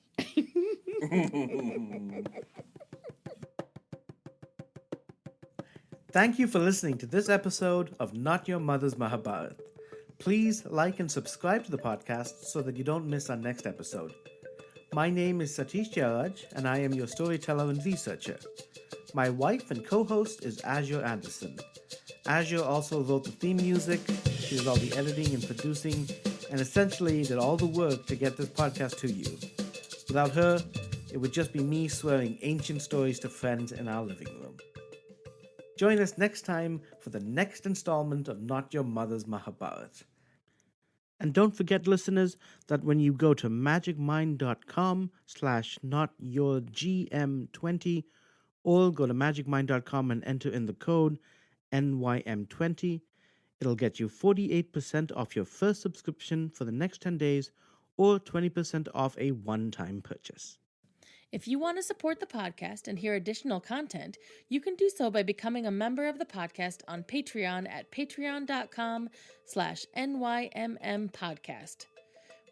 Thank you for listening to this episode of Not Your Mother's Mahabharat. Please like and subscribe to the podcast so that you don't miss our next episode. My name is Satish Jayaraj, and I am your storyteller and researcher. My wife and co-host is Azure Anderson. Azure also wrote the theme music, she did all the editing and producing, and essentially did all the work to get this podcast to you. Without her, it would just be me swearing ancient stories to friends in our living room. Join us next time for the next installment of Not Your Mother's Mahabharat. And don't forget, listeners, that when you go to magicmind.com/notyourgm20 or go to magicmind.com and enter in the code NYM20, it'll get you 48% off your first subscription for the next 10 days or 20% off a one-time purchase. If you want to support the podcast and hear additional content, you can do so by becoming a member of the podcast on Patreon at patreon.com/NYMM podcast.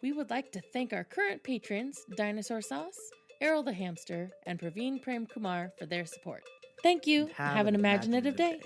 We would like to thank our current patrons, Dinosaur Sauce, Errol the Hamster, and Praveen Prem Kumar for their support. Thank you. Have an imaginative day.